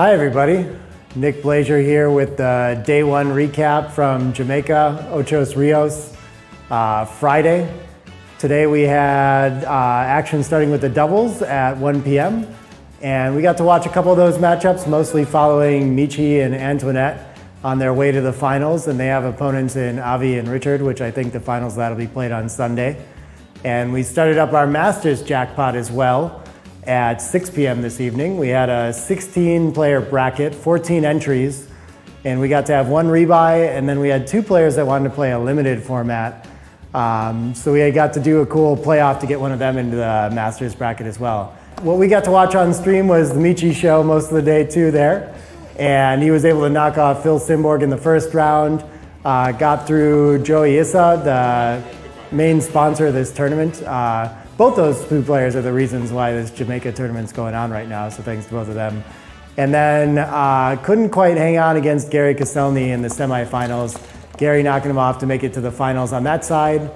Hi everybody, Nick Blazier here with the day one recap from Jamaica, Ochos Rios, Friday. Today we had action starting with the doubles at 1 p.m. and we got to watch a couple of those matchups, mostly following Michi and Antoinette on their way to the finals, and they have opponents in Avi and Richard, which I think the finals that'll be played on Sunday. And we started up our Masters jackpot as well at 6 p.m. this evening. We had a 16-player bracket, 14 entries, and we got to have one rebuy, and then we had two players that wanted to play a limited format. So we got to do a cool playoff to get one of them into the Masters bracket as well. What we got to watch on stream was the Michi show most of the day too there, and he was able to knock off Phil Simborg in the first round, got through Joey Issa, the main sponsor of this tournament. Both those two players are the reasons why this Jamaica tournament's going on right now, so thanks to both of them. And then couldn't quite hang on against Gary Caselny in the semifinals. Gary knocking him off to make it to the finals on that side.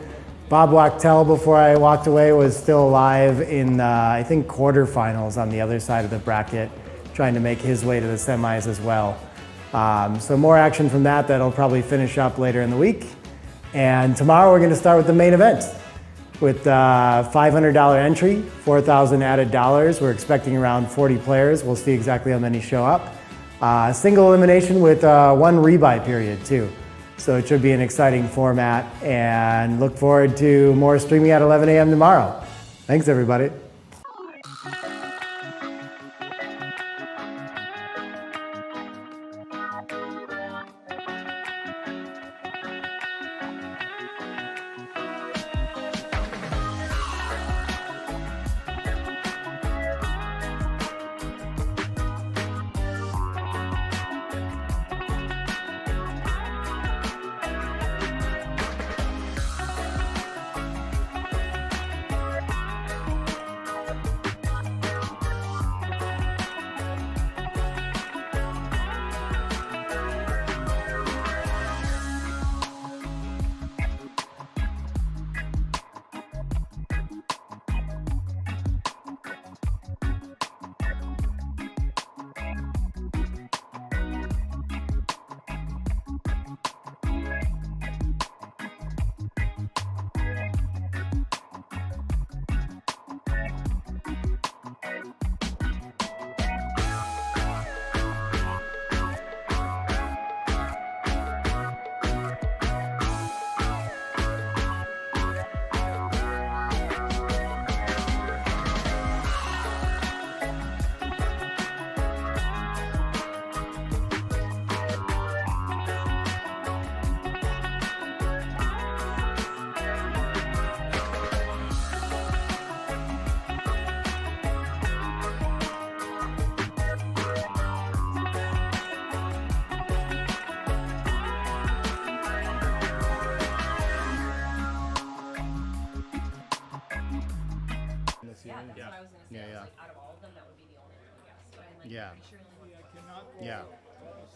Bob Wachtel, before I walked away, was still alive in, I think, quarterfinals on the other side of the bracket, trying to make his way to the semis as well. So more action from that. That'll probably finish up later in the week. And tomorrow we're going to start with the main event with $500 entry, 4,000 added dollars. We're expecting around 40 players. We'll see exactly how many show up. Single elimination with one rebuy period too. So it should be an exciting format, and look forward to more streaming at 11 a.m. tomorrow. Thanks everybody. That's what I was going to say. Yeah. Like, out of all of them, that would be the only one, I guess. So I'm like, Yeah. pretty sure Yeah.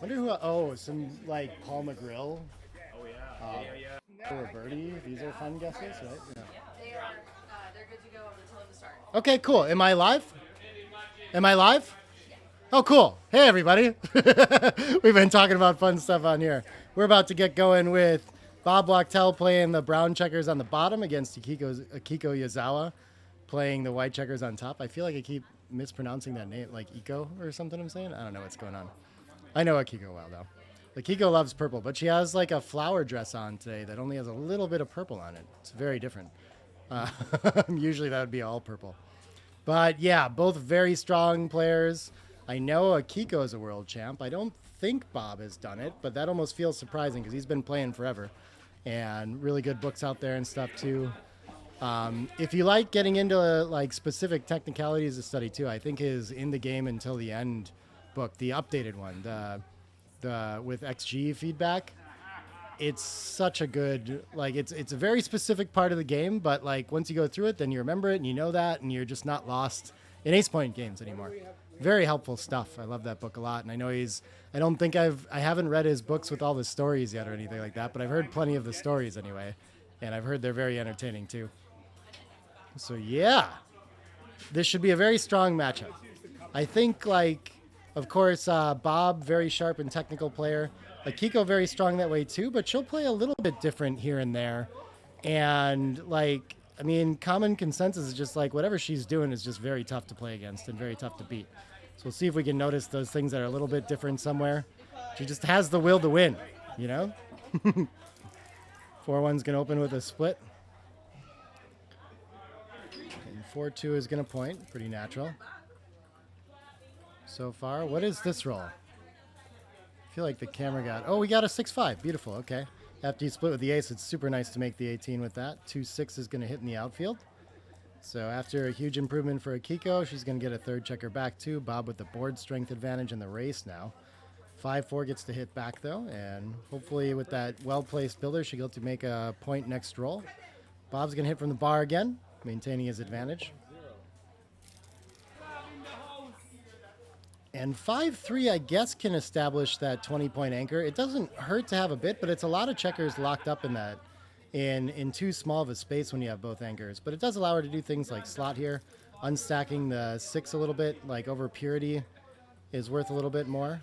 Wonder who, some like Paul McGrill. Oh yeah. Roberti. These are fun guesses, right? Yeah. they are, they're good to go. I'm going to tell them to start. Okay, cool. Am I live? Am I live? Oh, cool. Hey, everybody. We've been talking about fun stuff on here. We're about to get going with Bob Wachtel playing the brown checkers on the bottom against Akiko Yazawa playing the white checkers on top. I feel like I keep mispronouncing that name, like Iko or something I'm saying. I don't know what's going on. I know Akiko well, though. Akiko loves purple, but she has like a flower dress on today that only has a little bit of purple on it. It's very different. Usually that would be all purple. But yeah, both very strong players. I know Akiko is a world champ. I don't think Bob has done it, but that almost feels surprising because he's been playing forever. And really good books out there and stuff too. If you like getting into like specific technicalities to study too, I think his In the Game Until the End book, the updated one, the with XG feedback, it's such a good, like it's a very specific part of the game, but like once you go through it, then you remember it and you know that, and you're just not lost in ace point games anymore. Very helpful stuff. I love that book a lot, and I know I haven't read his books with all the stories yet or anything like that, but I've heard plenty of the stories anyway, and I've heard they're very entertaining too. So yeah, this should be a very strong matchup. I think like Of course, Bob, very sharp and technical player. Akiko, very strong that way too, but she'll play a little bit different here and there. And like, I mean, common consensus is just like whatever she's doing is just very tough to play against and very tough to beat. So we'll see if we can notice those things that are a little bit different somewhere. She just has the will to win, you know? 4-1's going to open with a split. And 4-2 is going to point. Pretty natural. So far, what is this roll? I feel like the camera got... Oh, we got a 6-5. Beautiful. Okay. After you split with the ace, it's super nice to make the 18 with that. 2-6 is going to hit in the outfield. So after a huge improvement for Akiko, she's going to get a third checker back too. Bob with the board strength advantage in the race now. 5-4 gets to hit back though, and hopefully with that well-placed builder, she'll get to make a point next roll. Bob's going to hit from the bar again, maintaining his advantage. And 5-3, I guess, can establish that 20-point anchor. It doesn't hurt to have a bit, but it's a lot of checkers locked up in that, in too small of a space when you have both anchors. But it does allow her to do things like slot here, unstacking the 6 a little bit, like over purity is worth a little bit more.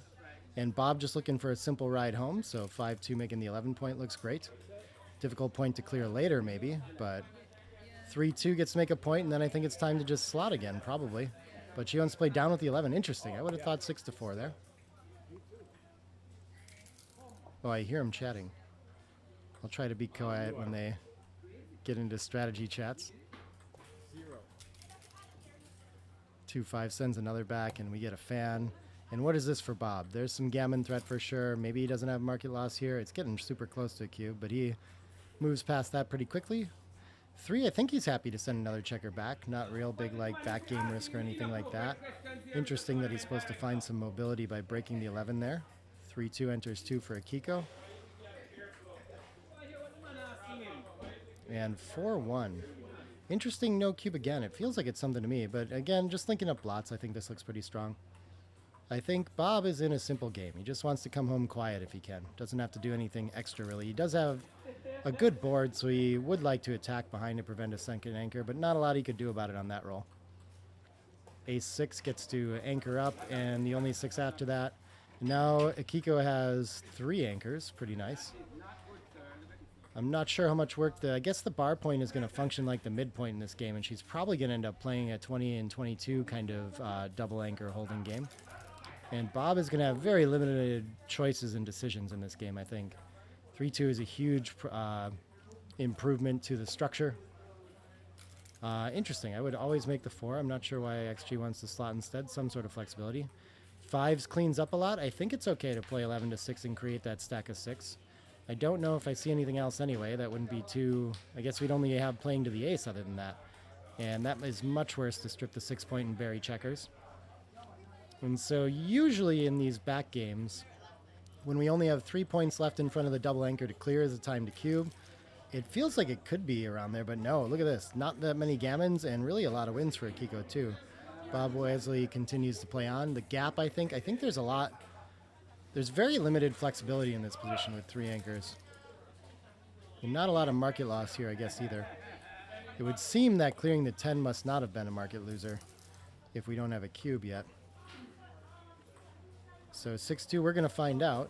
And Bob just looking for a simple ride home, so 5-2 making the 11-point looks great. Difficult point to clear later, maybe, but 3-2 gets to make a point, and then I think it's time to just slot again, probably. But she wants to play down with the 11. Interesting. I would have thought 6-4 there. Oh, I hear them chatting. I'll try to be quiet when they get into strategy chats. 2-5 sends another back, and we get a fan. And what is this for Bob? There's some gammon threat for sure. Maybe he doesn't have market loss here. It's getting super close to a cube, but he moves past that pretty quickly. 3, I think he's happy to send another checker back. Not real big like back game risk or anything like that. Interesting that he's supposed to find some mobility by breaking the 11 there. 3-2 enters 2 for Akiko. And 4-1. Interesting no cube again. It feels like it's something to me, but again, just linking up blots, I think this looks pretty strong. I think Bob is in a simple game. He just wants to come home quiet if he can. Doesn't have to do anything extra, really. He does have a good board, so he would like to attack behind to prevent a second anchor, but not a lot he could do about it on that roll. Ace-6 gets to anchor up, and the only 6 after that. Now Akiko has 3 anchors. Pretty nice. I'm not sure how much work I guess the bar point is going to function like the midpoint in this game, and she's probably going to end up playing a 20 and 22 kind of double anchor holding game. And Bob is going to have very limited choices and decisions in this game, I think. 3-2 is a huge improvement to the structure. Interesting. I would always make the 4. I'm not sure why XG wants to slot instead. Some sort of flexibility. 5s cleans up a lot. I think it's okay to play 11 to 6 and create that stack of 6. I don't know if I see anything else anyway. That wouldn't be too... I guess we'd only have playing to the ace other than that. And that is much worse to strip the 6-point and bury checkers. And so usually in these back games, when we only have 3 points left in front of the double anchor to clear is the time to cube. It feels like it could be around there, but no, look at this. Not that many gammons and really a lot of wins for Akiko too. Bob Wesley continues to play on. The gap, I think there's a lot. There's very limited flexibility in this position with 3 anchors. And not a lot of market loss here, I guess, either. It would seem that clearing the 10 must not have been a market loser if we don't have a cube yet. So 6-2, we're going to find out.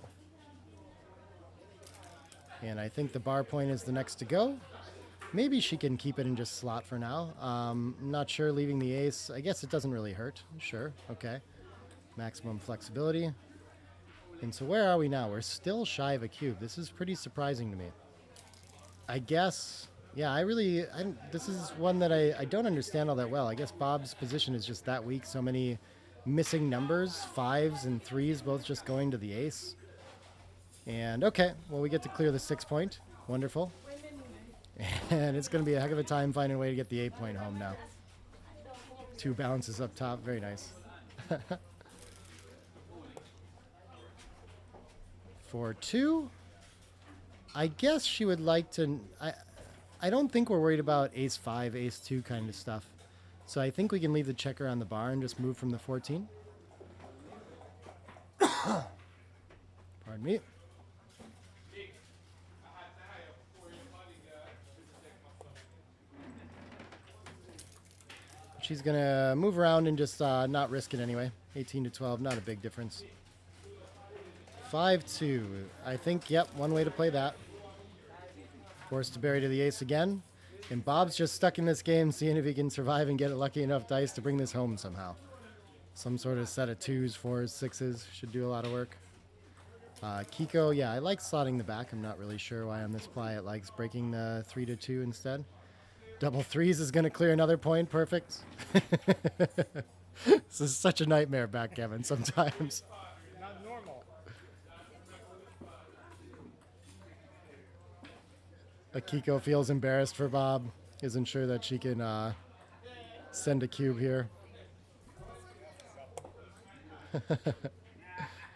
And I think the bar point is the next to go. Maybe she can keep it and just slot for now. I'm not sure leaving the ace. I guess it doesn't really hurt. Sure, okay. Maximum flexibility. And so where are we now? We're still shy of a cube. This is pretty surprising to me. I guess, yeah, this is one that I don't understand all that well. I guess Bob's position is just that weak. So many missing numbers, 5s and 3s, both just going to the ace. And okay, well, we get to clear the 6-point. Wonderful. And it's going to be a heck of a time finding a way to get the 8-point home now. 2 balances up top. Very nice. 4-2. I guess she would like to... I don't think we're worried about ace-5, ace-2 kind of stuff. So I think we can leave the checker on the bar and just move from the 14. Pardon me. She's going to move around and just not risk it anyway. 18 to 12, not a big difference. 5-2. I think, yep, one way to play that. Forced to bury to the ace again. And Bob's just stuck in this game, seeing if he can survive and get a lucky enough dice to bring this home somehow. Some sort of set of 2s, 4s, 6s should do a lot of work. Akiko, yeah, I like slotting the back. I'm not really sure why on this ply it likes breaking the 3 to 2 instead. Double 3s is going to clear another point. Perfect. This is such a nightmare, backgammon, sometimes. Not normal. Akiko feels embarrassed for Bob. Isn't sure that she can send a cube here.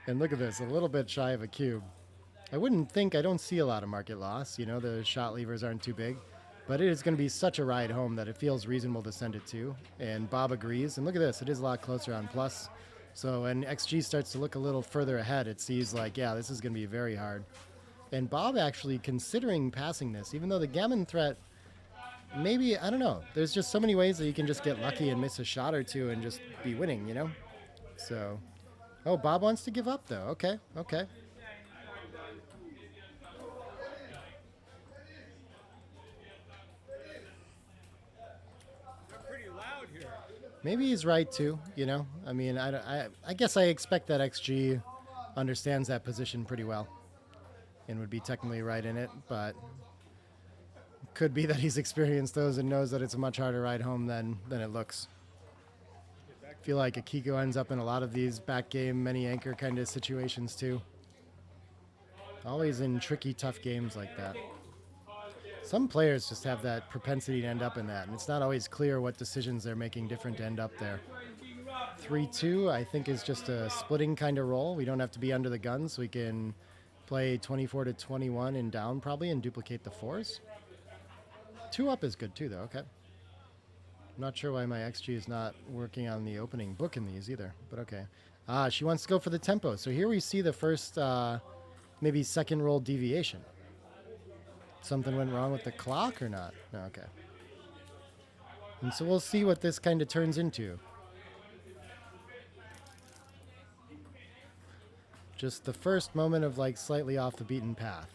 And look at this, a little bit shy of a cube. I wouldn't think, I don't see a lot of market loss. You know, the shot levers aren't too big. But it is going to be such a ride home that it feels reasonable to send it to. And Bob agrees. And look at this, it is a lot closer on plus. So when XG starts to look a little further ahead, it sees like, yeah, this is going to be very hard. And Bob actually considering passing this, even though the gammon threat, maybe, I don't know. There's just so many ways that you can just get lucky and miss a shot or two and just be winning, you know? So, oh, Bob wants to give up though. Okay, okay. They're pretty loud here. Maybe he's right too, you know? I mean, I guess I expect that XG understands that position pretty well and would be technically right in it, but could be that he's experienced those and knows that it's a much harder ride home than it looks. I feel like Akiko ends up in a lot of these back game, many anchor kind of situations too. Always in tricky, tough games like that. Some players just have that propensity to end up in that, and it's not always clear what decisions they're making different to end up there. 3-2, I think, is just a splitting kind of roll. We don't have to be under the gun, so we can play 24 to 21 and down probably and duplicate the 4s. 2 up is good too, though. Okay. I'm not sure why my XG is not working on the opening book in these either, but okay. She wants to go for the tempo. So here we see the first, maybe second roll deviation. Something went wrong with the clock or not? No, okay. And so we'll see what this kind of turns into. Just the first moment of like slightly off the beaten path.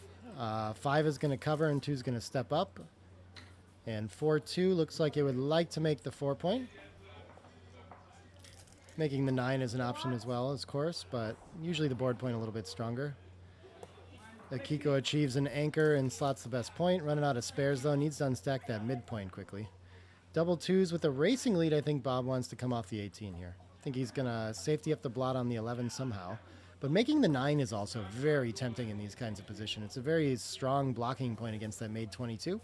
5 is going to cover and 2 is going to step up. And 4-2 looks like it would like to make the 4-point. Making the 9 is an option as well, of course, but usually the board point a little bit stronger. Akiko achieves an anchor and slots the best point. Running out of spares, though. Needs to unstack that midpoint quickly. Double 2s with a racing lead. I think Bob wants to come off the 18 here. I think he's going to safety up the blot on the 11 somehow. But making the 9 is also very tempting in these kinds of positions. It's a very strong blocking point against that made 22.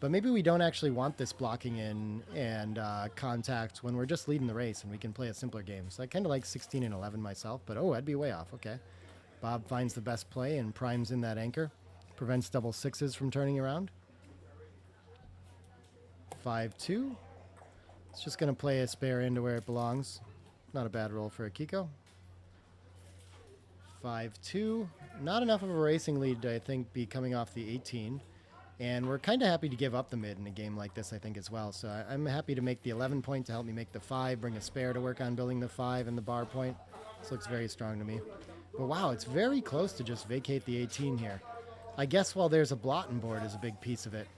But maybe we don't actually want this blocking in and contact when we're just leading the race and we can play a simpler game. So I kind of like 16 and 11 myself, but oh, I'd be way off. Okay. Bob finds the best play and primes in that anchor. Prevents double 6s from turning around. 5-2. It's just going to play a spare into where it belongs. Not a bad roll for Akiko. 5-2. Not enough of a racing lead to, I think, be coming off the 18. And we're kind of happy to give up the mid in a game like this, I think, as well. So I'm happy to make the 11 point to help me make the 5, bring a spare to work on building the 5 and the bar point. This looks very strong to me. But wow, it's very close to just vacate the 18 here. I guess while there's a blotting board is a big piece of it.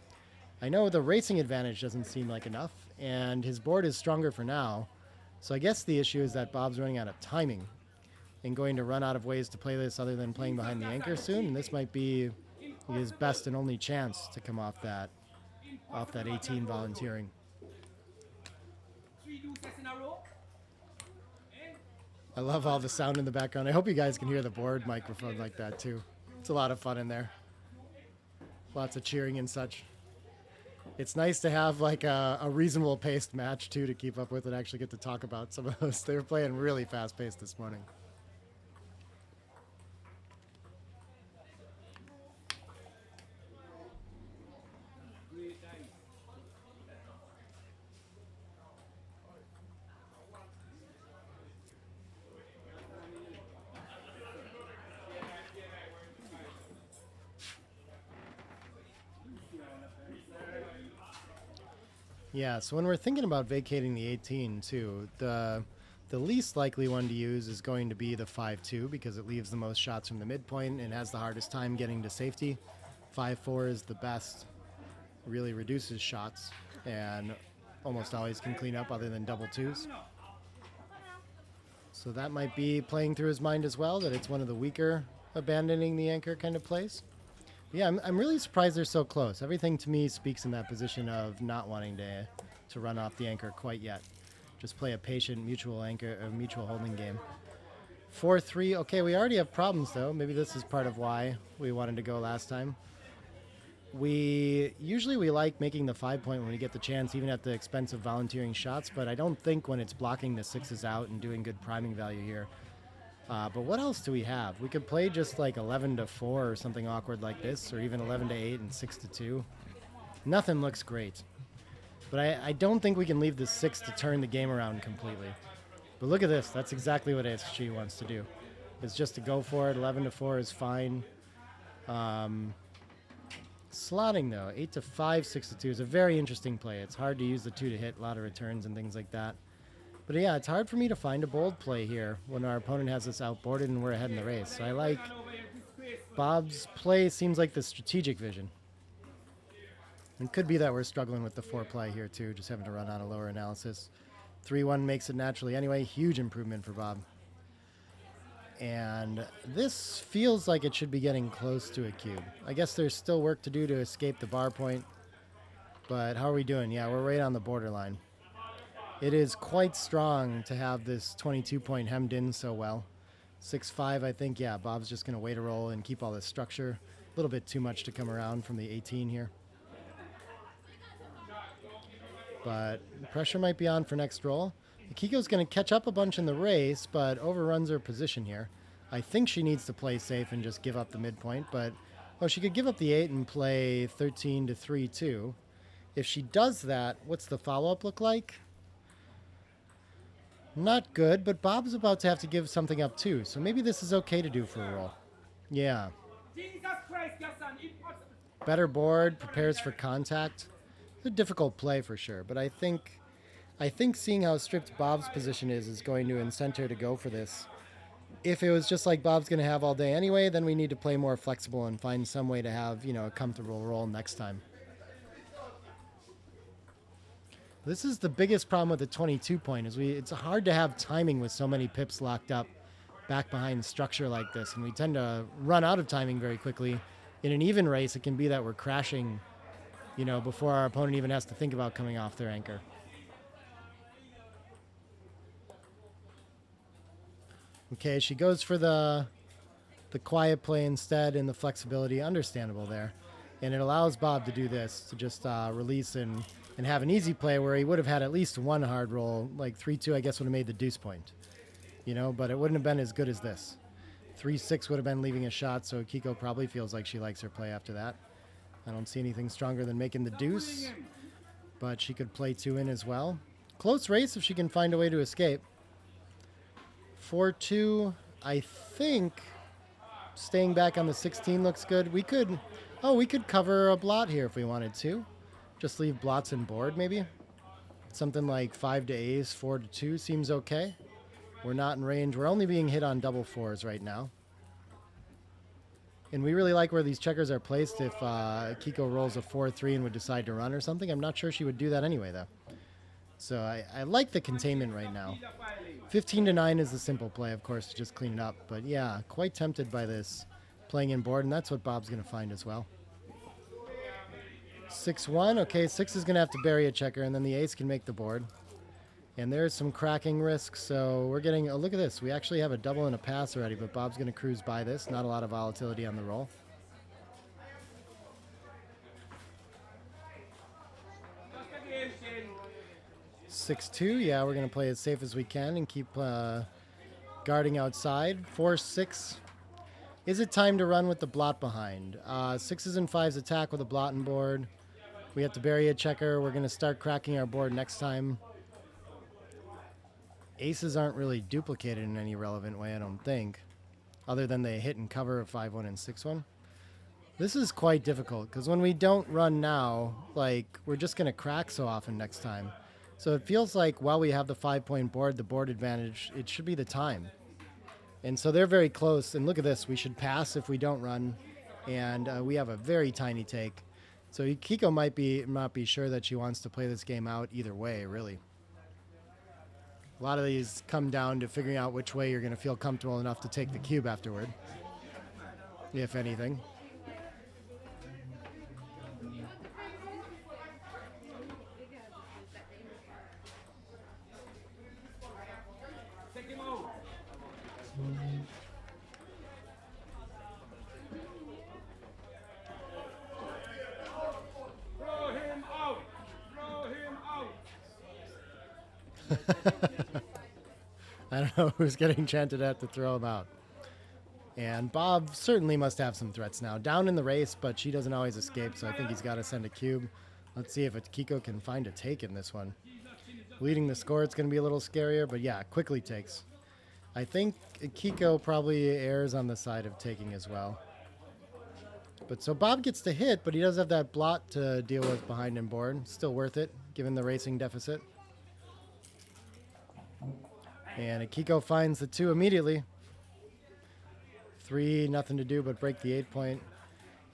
I know the racing advantage doesn't seem like enough, and his board is stronger for now. So I guess the issue is that Bob's running out of timing and going to run out of ways to play this other than playing behind the anchor soon, and this might be his best and only chance to come off that 18 volunteering. I love all the sound in the background. I hope you guys can hear the board microphone like that too. It's a lot of fun in there. Lots of cheering and such. It's nice to have like a reasonable paced match too to keep up with and actually get to talk about some of those. They were playing really fast paced this morning. Yeah, so when we're thinking about vacating the 18 too, the The least likely one to use is going to be the 5-2 because it leaves the most shots from the midpoint and has the hardest time getting to safety. 5-4 is the best, really reduces shots and almost always can clean up other than double twos. So that might be playing through his mind as well, that it's one of the weaker abandoning the anchor kind of plays. Yeah, I'm really surprised they're so close. Everything to me speaks in that position of not wanting to run off the anchor quite yet. Just play a patient mutual anchor, or mutual holding game. 4-3. Okay, we already have problems though. Maybe this is part of why we wanted to go last time. We like making the 5 point when we get the chance, even at the expense of volunteering shots. But I don't think when it's blocking the 6s out and doing good priming value here. But what else do we have? We could play just like 11-4 or something awkward like this, or even 11-8 and 6-2. Nothing looks great. But I don't think we can leave the 6 to turn the game around completely. But look at this. That's exactly what SG wants to do. It's just to go for it. 11-4 is fine. Slotting, though. 8-5, 6-2 is a very interesting play. It's hard to use the 2 to hit. A lot of returns and things like that. But yeah, it's hard for me to find a bold play here when our opponent has us outboarded and we're ahead in the race. So I like Bob's play. Seems like the strategic vision. It could be that we're struggling with the 4 play here too, just having to run out a lower analysis. 3-1 makes it naturally anyway. Huge improvement for Bob. And this feels like it should be getting close to a cube. I guess there's still work to do to escape the bar point. But how are we doing? Yeah, we're right on the borderline. It is quite strong to have this 22-point hemmed in so well. 6-5, I think, yeah, Bob's just going to wait a roll and keep all this structure. A little bit too much to come around from the 18 here. But pressure might be on for next roll. Akiko's going to catch up a bunch in the race, but overruns her position here. I think she needs to play safe and just give up the midpoint, but she could give up the 8 and play 13 to 3-2. If she does that, what's the follow-up look like? Not good, but Bob's about to have to give something up too, so maybe this is okay to do for a roll. Yeah. Better board, prepares for contact. It's a difficult play for sure, but I think seeing how stripped Bob's position is going to incent her to go for this. If it was just like Bob's going to have all day anyway, then we need to play more flexible and find some way to have, a comfortable roll next time. This is the biggest problem with the 22 point is it's hard to have timing with so many pips locked up back behind structure like this, and we tend to run out of timing very quickly. In an even race, it can be that we're crashing, before our opponent even has to think about coming off their anchor. Okay, she goes for the quiet play instead and the flexibility. Understandable there. And it allows Bob to do this, to just release and have an easy play where he would have had at least one hard roll. Like 3-2, I guess, would have made the deuce point. But it wouldn't have been as good as this. 3-6 would have been leaving a shot, so Akiko probably feels like she likes her play after that. I don't see anything stronger than making the deuce, but she could play 2 in as well. Close race if she can find a way to escape. 4-2, I think staying back on the 16 looks good. We could cover a blot here if we wanted to. Just leave blots and board maybe. Something like 5 to ace, 4 to 2 seems okay. We're not in range. We're only being hit on double 4s right now. And we really like where these checkers are placed if Akiko rolls a 4-3 and would decide to run or something. I'm not sure she would do that anyway, though. So I like the containment right now. 15 to 9 is the simple play, of course, to just clean it up. But yeah, quite tempted by this playing in board, and that's what Bob's going to find as well. 6-1. Okay, 6 is going to have to bury a checker, and then the ace can make the board. And there's some cracking risk, so we're getting... Oh, look at this. We actually have a double and a pass already, but Bob's going to cruise by this. Not a lot of volatility on the roll. (6-2). Yeah, we're going to play as safe as we can and keep guarding outside. 4-6. Is it time to run with the blot behind? 6s and 5s attack with a blot and board. We have to bury a checker. We're going to start cracking our board next time. Aces aren't really duplicated in any relevant way, I don't think, other than they hit and cover a 5-1 and 6-1. This is quite difficult, because when we don't run now, we're just going to crack so often next time. So it feels like while we have the 5-point board, the board advantage, it should be the time. And so they're very close. And look at this. We should pass if we don't run. And we have a very tiny take. So Akiko might not be sure that she wants to play this game out either way, really. A lot of these come down to figuring out which way you're going to feel comfortable enough to take the cube afterward, if anything. Throw him out! Throw him out! I don't know who's getting chanted at to throw him out. And Bob certainly must have some threats now. Down in the race, but she doesn't always escape, so I think he's got to send a cube. Let's see if Akiko can find a take in this one. Leading the score, it's going to be a little scarier, but yeah, quickly takes. I think Akiko probably errs on the side of taking as well. But so Bob gets to hit, but he does have that blot to deal with behind him board. Still worth it, given the racing deficit. And Akiko finds the 2 immediately. 3, nothing to do but break the 8-point.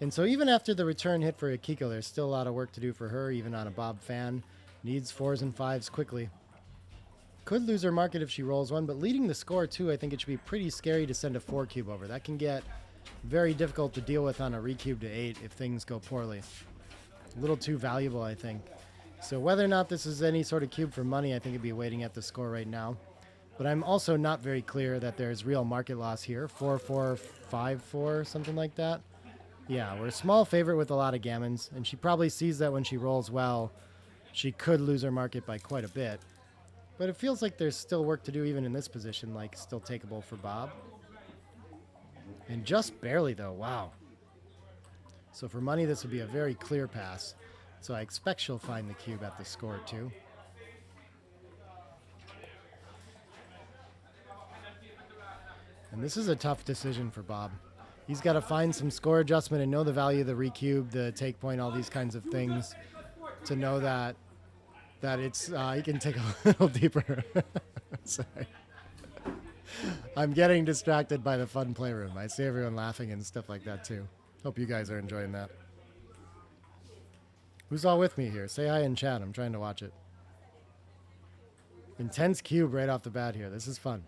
And so even after the return hit for Akiko, there's still a lot of work to do for her, even on a Bob fan. Needs 4s and 5s quickly. Could lose her market if she rolls one, but leading the score too, I think it should be pretty scary to send a 4 cube over. That can get very difficult to deal with on a recube to 8 if things go poorly. A little too valuable, I think. So whether or not this is any sort of cube for money, I think it'd be waiting at the score right now. But I'm also not very clear that there's real market loss here. 4-4, 5-4, something like that. Yeah, we're a small favorite with a lot of gammons, and she probably sees that when she rolls well, she could lose her market by quite a bit. But it feels like there's still work to do even in this position, like still takeable for Bob. And just barely though, wow. So for money, this would be a very clear pass. So I expect she'll find the cube at the score too. And this is a tough decision for Bob. He's got to find some score adjustment and know the value of the recube, the take point, all these kinds of things to know that it's he can take a little deeper. Sorry. I'm getting distracted by the fun playroom. I see everyone laughing and stuff like that too. Hope you guys are enjoying that. Who's all with me here? Say hi in chat. I'm trying to watch it. Intense cube right off the bat here. This is fun.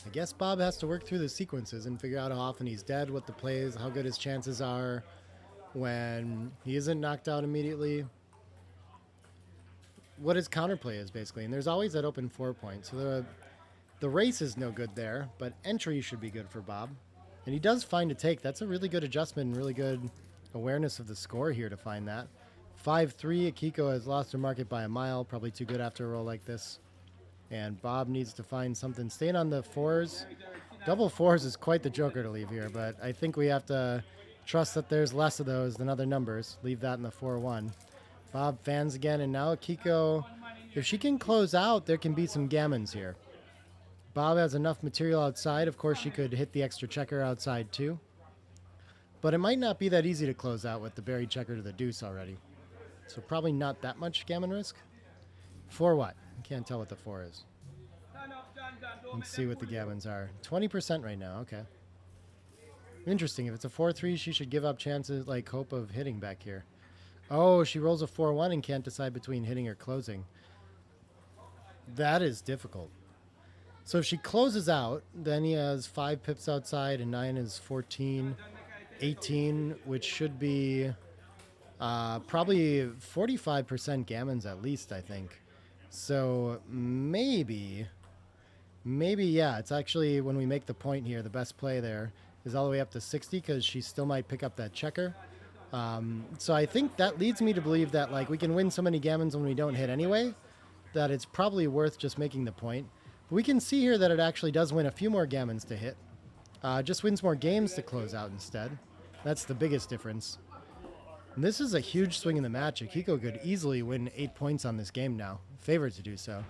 I guess Bob has to work through the sequences and figure out how often he's dead, what the play is, how good his chances are when he isn't knocked out immediately, what his counterplay is basically. And there's always that open 4-point. So the race is no good there, but entry should be good for Bob. And he does find a take. That's a really good adjustment and really good awareness of the score here to find that. 5-3, Akiko has lost her market by a mile. Probably too good after a roll like this. And Bob needs to find something. Staying on the 4s. Double 4s is quite the joker to leave here, but I think we have to trust that there's less of those than other numbers. Leave that in the 4-1. Bob fans again, and now Akiko, if she can close out, there can be some gammons here. Bob has enough material outside. Of course, she could hit the extra checker outside too. But it might not be that easy to close out with the buried checker to the deuce already. So probably not that much gammon risk. 4 what? I can't tell what the 4 is. Let's see what the gammons are. 20% right now, okay. Interesting, if it's a 4-3, she should give up chances, like hope of hitting back here. Oh, she rolls a 4-1 and can't decide between hitting or closing. That is difficult. So if she closes out, then he has 5 pips outside and 9 is 14, 18, which should be probably 45% gammons at least, I think. So maybe, yeah, it's actually when we make the point here, the best play there is all the way up to 60 because she still might pick up that checker. So I think that leads me to believe that like we can win so many gammons when we don't hit anyway, that it's probably worth just making the point. But we can see here that it actually does win a few more gammons to hit. Just wins more games to close out instead. That's the biggest difference. And this is a huge swing in the match. Akiko could easily win 8 points on this game now. Favored to do so.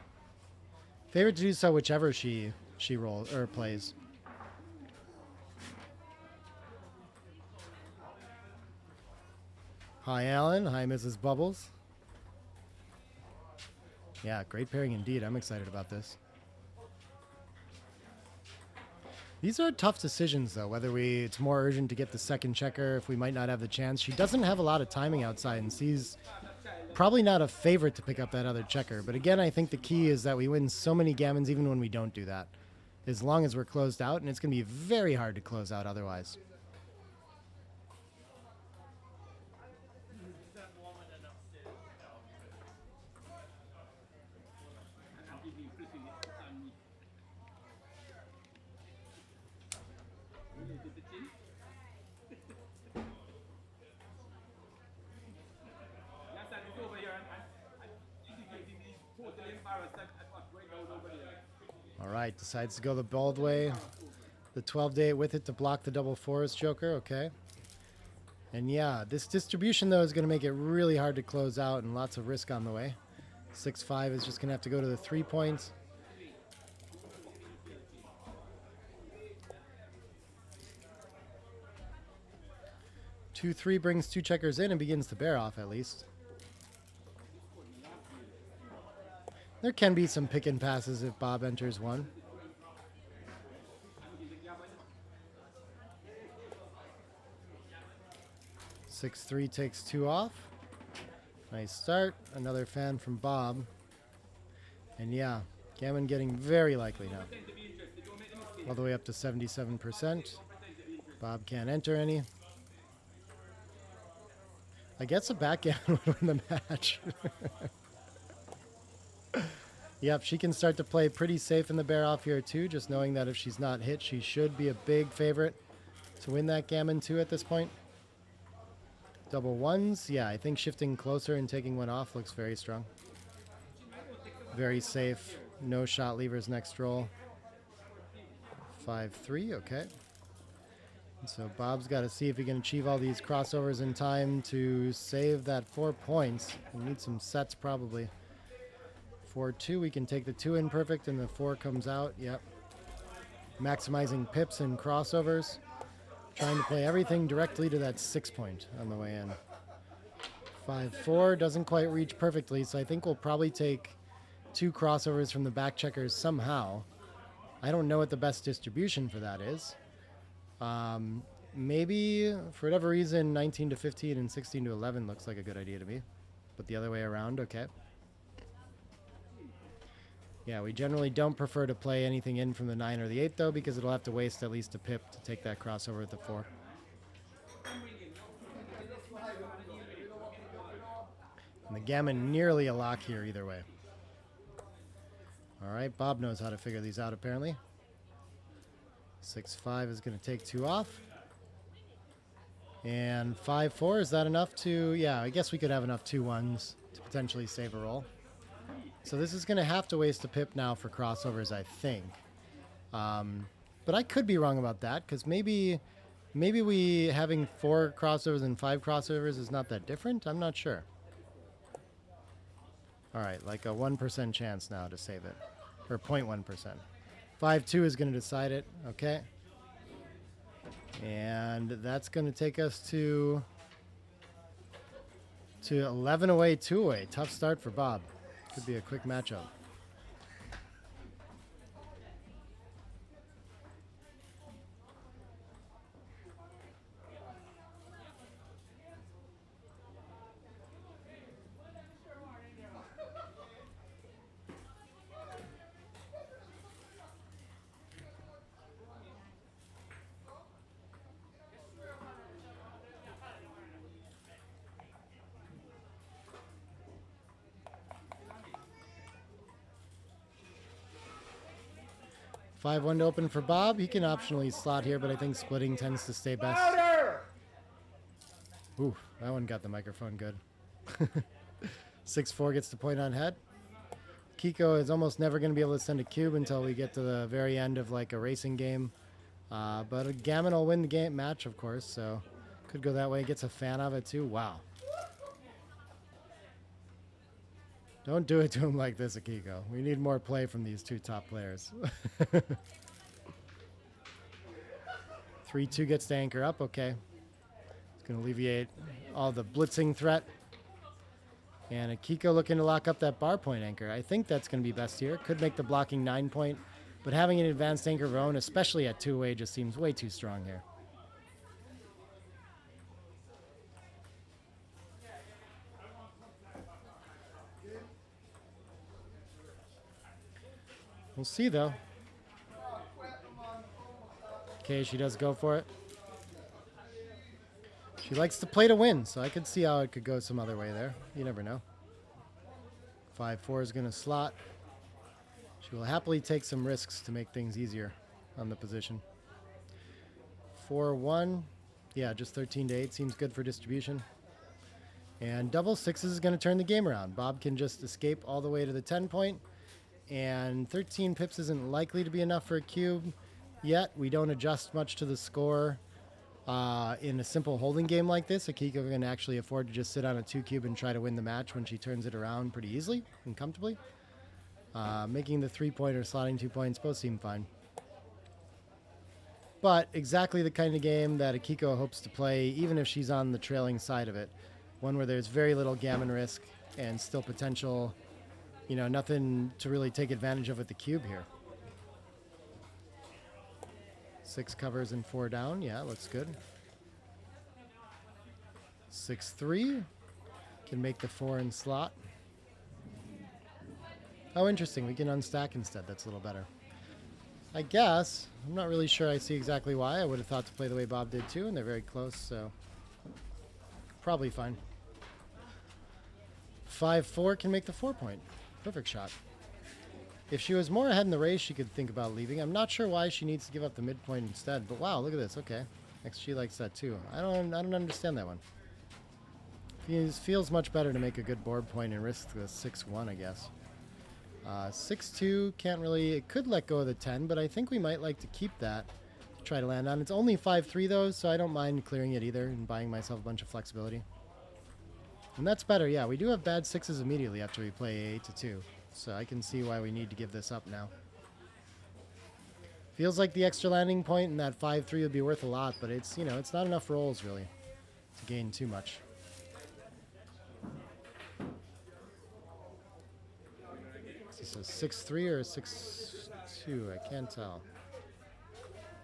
Favorite to do so whichever she rolls or plays. Hi, Alan. Hi, Mrs. Bubbles. Yeah, great pairing indeed. I'm excited about this. These are tough decisions, though, whether it's more urgent to get the second checker, if we might not have the chance. She doesn't have a lot of timing outside, and she's probably not a favorite to pick up that other checker. But again, I think the key is that we win so many gammons even when we don't do that, as long as we're closed out, and it's going to be very hard to close out otherwise. All right, decides to go the bold way. The 12-8 with it to block the double fours joker, okay. And yeah, this distribution, though, is going to make it really hard to close out and lots of risk on the way. 6-5 is just going to have to go to the 3 points. Two, 3 brings 2 checkers in and begins to bear off at least. There can be some pick and passes if Bob enters one. Six, 3 takes 2 off. Nice start. Another fan from Bob. And yeah, gammon getting very likely now. All the way up to 77%. Bob can't enter any. I guess a backgammon would win the match. Yep, she can start to play pretty safe in the bear off here too, just knowing that if she's not hit, she should be a big favorite to win that gammon too at this point. Double ones, yeah, I think shifting closer and taking one off looks very strong. Very safe, no shot levers next roll. 5-3, okay. And so Bob's got to see if he can achieve all these crossovers in time to save that 4 points. We need some sets probably. 4-2, we can take the 2 in perfect and the 4 comes out. Yep. Maximizing pips and crossovers. Trying to play everything directly to that 6 point on the way in. 5-4 doesn't quite reach perfectly, so I think we'll probably take 2 crossovers from the back checkers somehow. I don't know what the best distribution for that is. Maybe, for whatever reason, 19 to 15 and 16 to 11 looks like a good idea to me. But the other way around, okay. Yeah, we generally don't prefer to play anything in from the 9 or the 8, though, because it'll have to waste at least a pip to take that crossover with the 4. And the gammon nearly a lock here either way. All right, Bob knows how to figure these out, apparently. 6-5 is going to take 2 off. And 5-4, is that enough to... Yeah, I guess we could have enough 2-1s to potentially save a roll. So this is going to have to waste a pip now for crossovers, I think. But I could be wrong about that, because maybe we having 4 crossovers and 5 crossovers is not that different. I'm not sure. All right, like a 1% chance now to save it, or 0.1%. 5-2 is going to decide it. Okay. And that's going to take us to 11 away, 2 away. Tough start for Bob. Could be a quick matchup. Five one to open for Bob. He can optionally slot here, but I think splitting tends to stay best. Ooh, that one got the microphone good. 6-4 gets the point on head. Akiko is almost never going to be able to send a cube until we get to the very end of like a racing game. But a gammon will win the game match, of course, so could go that way. Gets a fan of it too. Wow. Don't do it to him like this, Akiko. We need more play from these two top players. 3-2 gets to anchor up. Okay. It's going to alleviate all the blitzing threat. And Akiko looking to lock up that bar point anchor. I think that's going to be best here. Could make the blocking 9 point. But having an advanced anchor of her own, especially at two-way, just seems way too strong here. We'll see, though. Okay, she does go for it. She likes to play to win, so I could see how it could go some other way there. You never know. 5-4 is going to slot. She will happily take some risks to make things easier on the position. 4-1. Yeah, just 13 to 8 seems good for distribution. And double sixes is going to turn the game around. Bob can just escape all the way to the 10 point. And 13 pips isn't likely to be enough for a cube yet. We don't adjust much to the score in a simple holding game like this. Akiko can actually afford to just sit on a 2 cube and try to win the match when she turns it around pretty easily and comfortably. Making the 3-point or slotting 2 points both seem fine. But exactly the kind of game that Akiko hopes to play, even if she's on the trailing side of it. One where there's very little gammon risk and still potential, you know, nothing to really take advantage of with the cube here. 6 covers and 4 down. Yeah, looks good. 6-3. Can make the 4 in slot. Oh, interesting. We can unstack instead. That's a little better. I guess. I'm not really sure I see exactly why. I would have thought to play the way Bob did too, and they're very close, so probably fine. 5-4 can make the 4-point. Perfect shot. If she was more ahead in the race, she could think about leaving. I'm not sure why she needs to give up the midpoint instead, but wow, look at this. Okay. Next, she likes that too. I don't understand that one. Feels much better to make a good board point and risk the 6-1, I guess. 6-2 can't really, it could let go of the 10, but I think we might like to keep that to try to land on. It's only 5-3 though, so I don't mind clearing it either and buying myself a bunch of flexibility. And that's better, yeah. We do have bad 6s immediately after we play 8-2, so I can see why we need to give this up now. Feels like the extra landing point and that 5-3 would be worth a lot, but it's, you know, it's not enough rolls really to gain too much. Is this a 6-3 or a 6-2? I can't tell.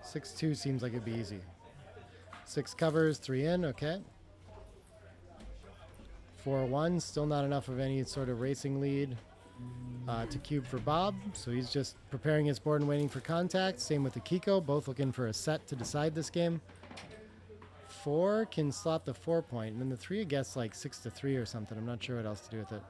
6-2 seems like it'd be easy. 6 covers, 3 in, okay. 4-1, still not enough of any sort of racing lead to cube for Bob, so he's just preparing his board and waiting for contact. Same with Akiko, both looking for a set to decide this game. 4 can slot the 4-point, and then the 3 I guess like 6-3 or something. I'm not sure what else to do with it.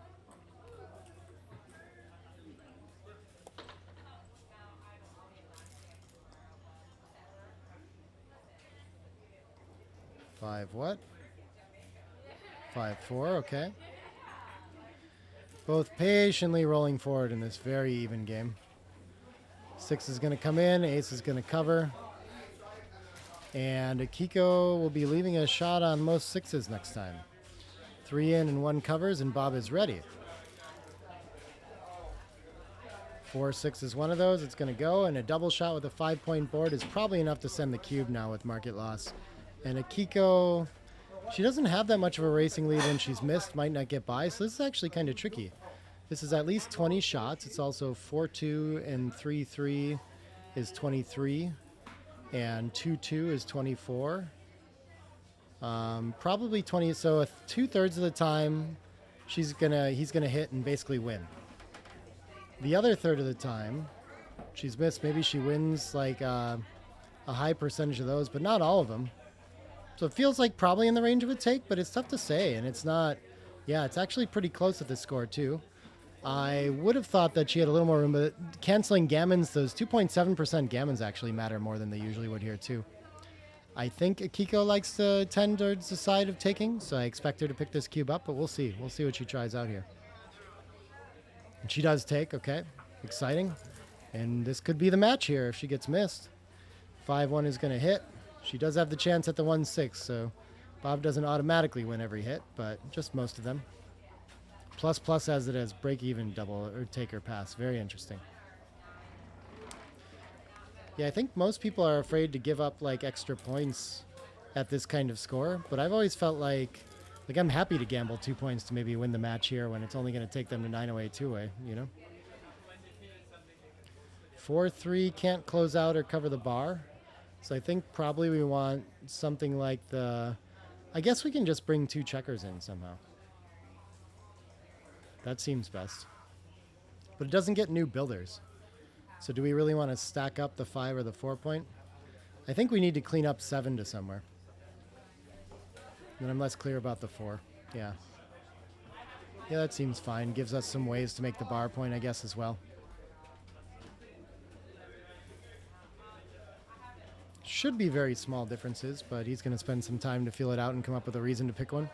Five what? 5-4, okay. Both patiently rolling forward in this very even game. 6 is going to come in, ace is going to cover. And Akiko will be leaving a shot on most 6s next time. 3 in and 1 covers, and Bob is ready. 4-6 is one of those. It's going to go, and a double shot with a 5-point board is probably enough to send the cube now with market loss. And Akiko, she doesn't have that much of a racing lead when she's missed, might not get by, so this is actually kind of tricky. This is at least 20 shots. It's also 4-2 and 3-3 is 23, and 2-2 is 24. Probably 20, so 2/3 of the time he's gonna hit and basically win. The other third of the time she's missed, maybe she wins like a high percentage of those, but not all of them. So it feels like probably in the range of a take, but it's tough to say, and it's not. Yeah, it's actually pretty close at the score too. I would have thought that she had a little more room, but canceling gammons, those 2.7% gammons actually matter more than they usually would here too. I think Akiko likes to tend towards the side of taking, so I expect her to pick this cube up, but we'll see. We'll see what she tries out here. And she does take, okay. Exciting. And this could be the match here if she gets missed. 5-1 is going to hit. She does have the chance at the 1-6, so Bob doesn't automatically win every hit, but just most of them. Plus plus as it is. Break even double or take or pass. Very interesting. Yeah, I think most people are afraid to give up like extra points at this kind of score, but I've always felt like I'm happy to gamble 2 points to maybe win the match here when it's only going to take them to 9-0 two-way, you know? 4-3 can't close out or cover the bar. So I think probably we want something like I guess we can just bring 2 checkers in somehow. That seems best. But it doesn't get new builders. So do we really want to stack up the 5 or the 4 point? I think we need to clean up 7 to somewhere. Then I'm less clear about the 4. Yeah. Yeah, that seems fine. Gives us some ways to make the bar point, I guess, as well. Should be very small differences, but he's going to spend some time to feel it out and come up with a reason to pick one.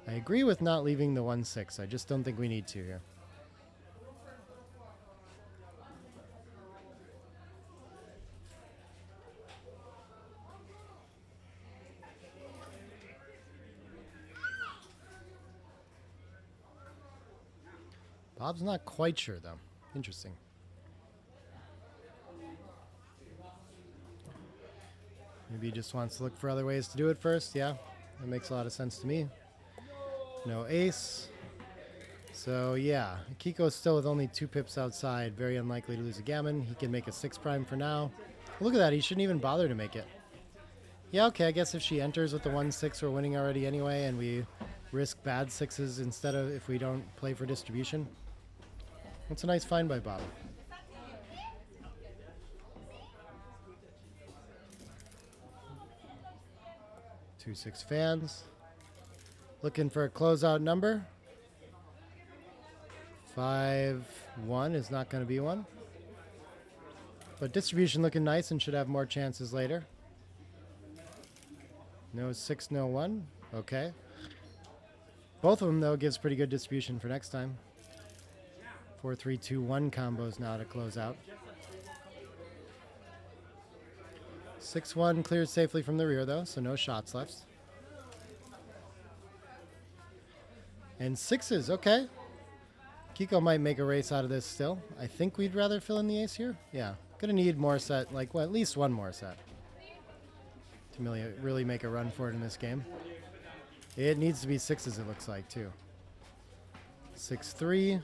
I agree with not leaving the 1-6. I just don't think we need to here. Bob's not quite sure, though. Interesting. Maybe he just wants to look for other ways to do it first. Yeah, that makes a lot of sense to me. No ace. So, yeah, Akiko's still with only 2 pips outside. Very unlikely to lose a gammon. He can make a 6 prime for now. Look at that. He shouldn't even bother to make it. Yeah, okay, I guess if she enters with the 1-6, we're winning already anyway, and we risk bad 6s instead of if we don't play for distribution. That's a nice find by Bob. Two 6 fans. Looking for a closeout number. 5-1 is not going to be one. But distribution looking nice and should have more chances later. No 6, no 1. Okay. Both of them, though, gives pretty good distribution for next time. 4-3-2-1 combos now to close out. 6-1 clears safely from the rear, though, so no shots left. And 6s, okay. Akiko might make a race out of this still. I think we'd rather fill in the ace here. Yeah, gonna need more set, like well, at least one more set to really make a run for it in this game. It needs to be 6s, it looks like, too. 6-3.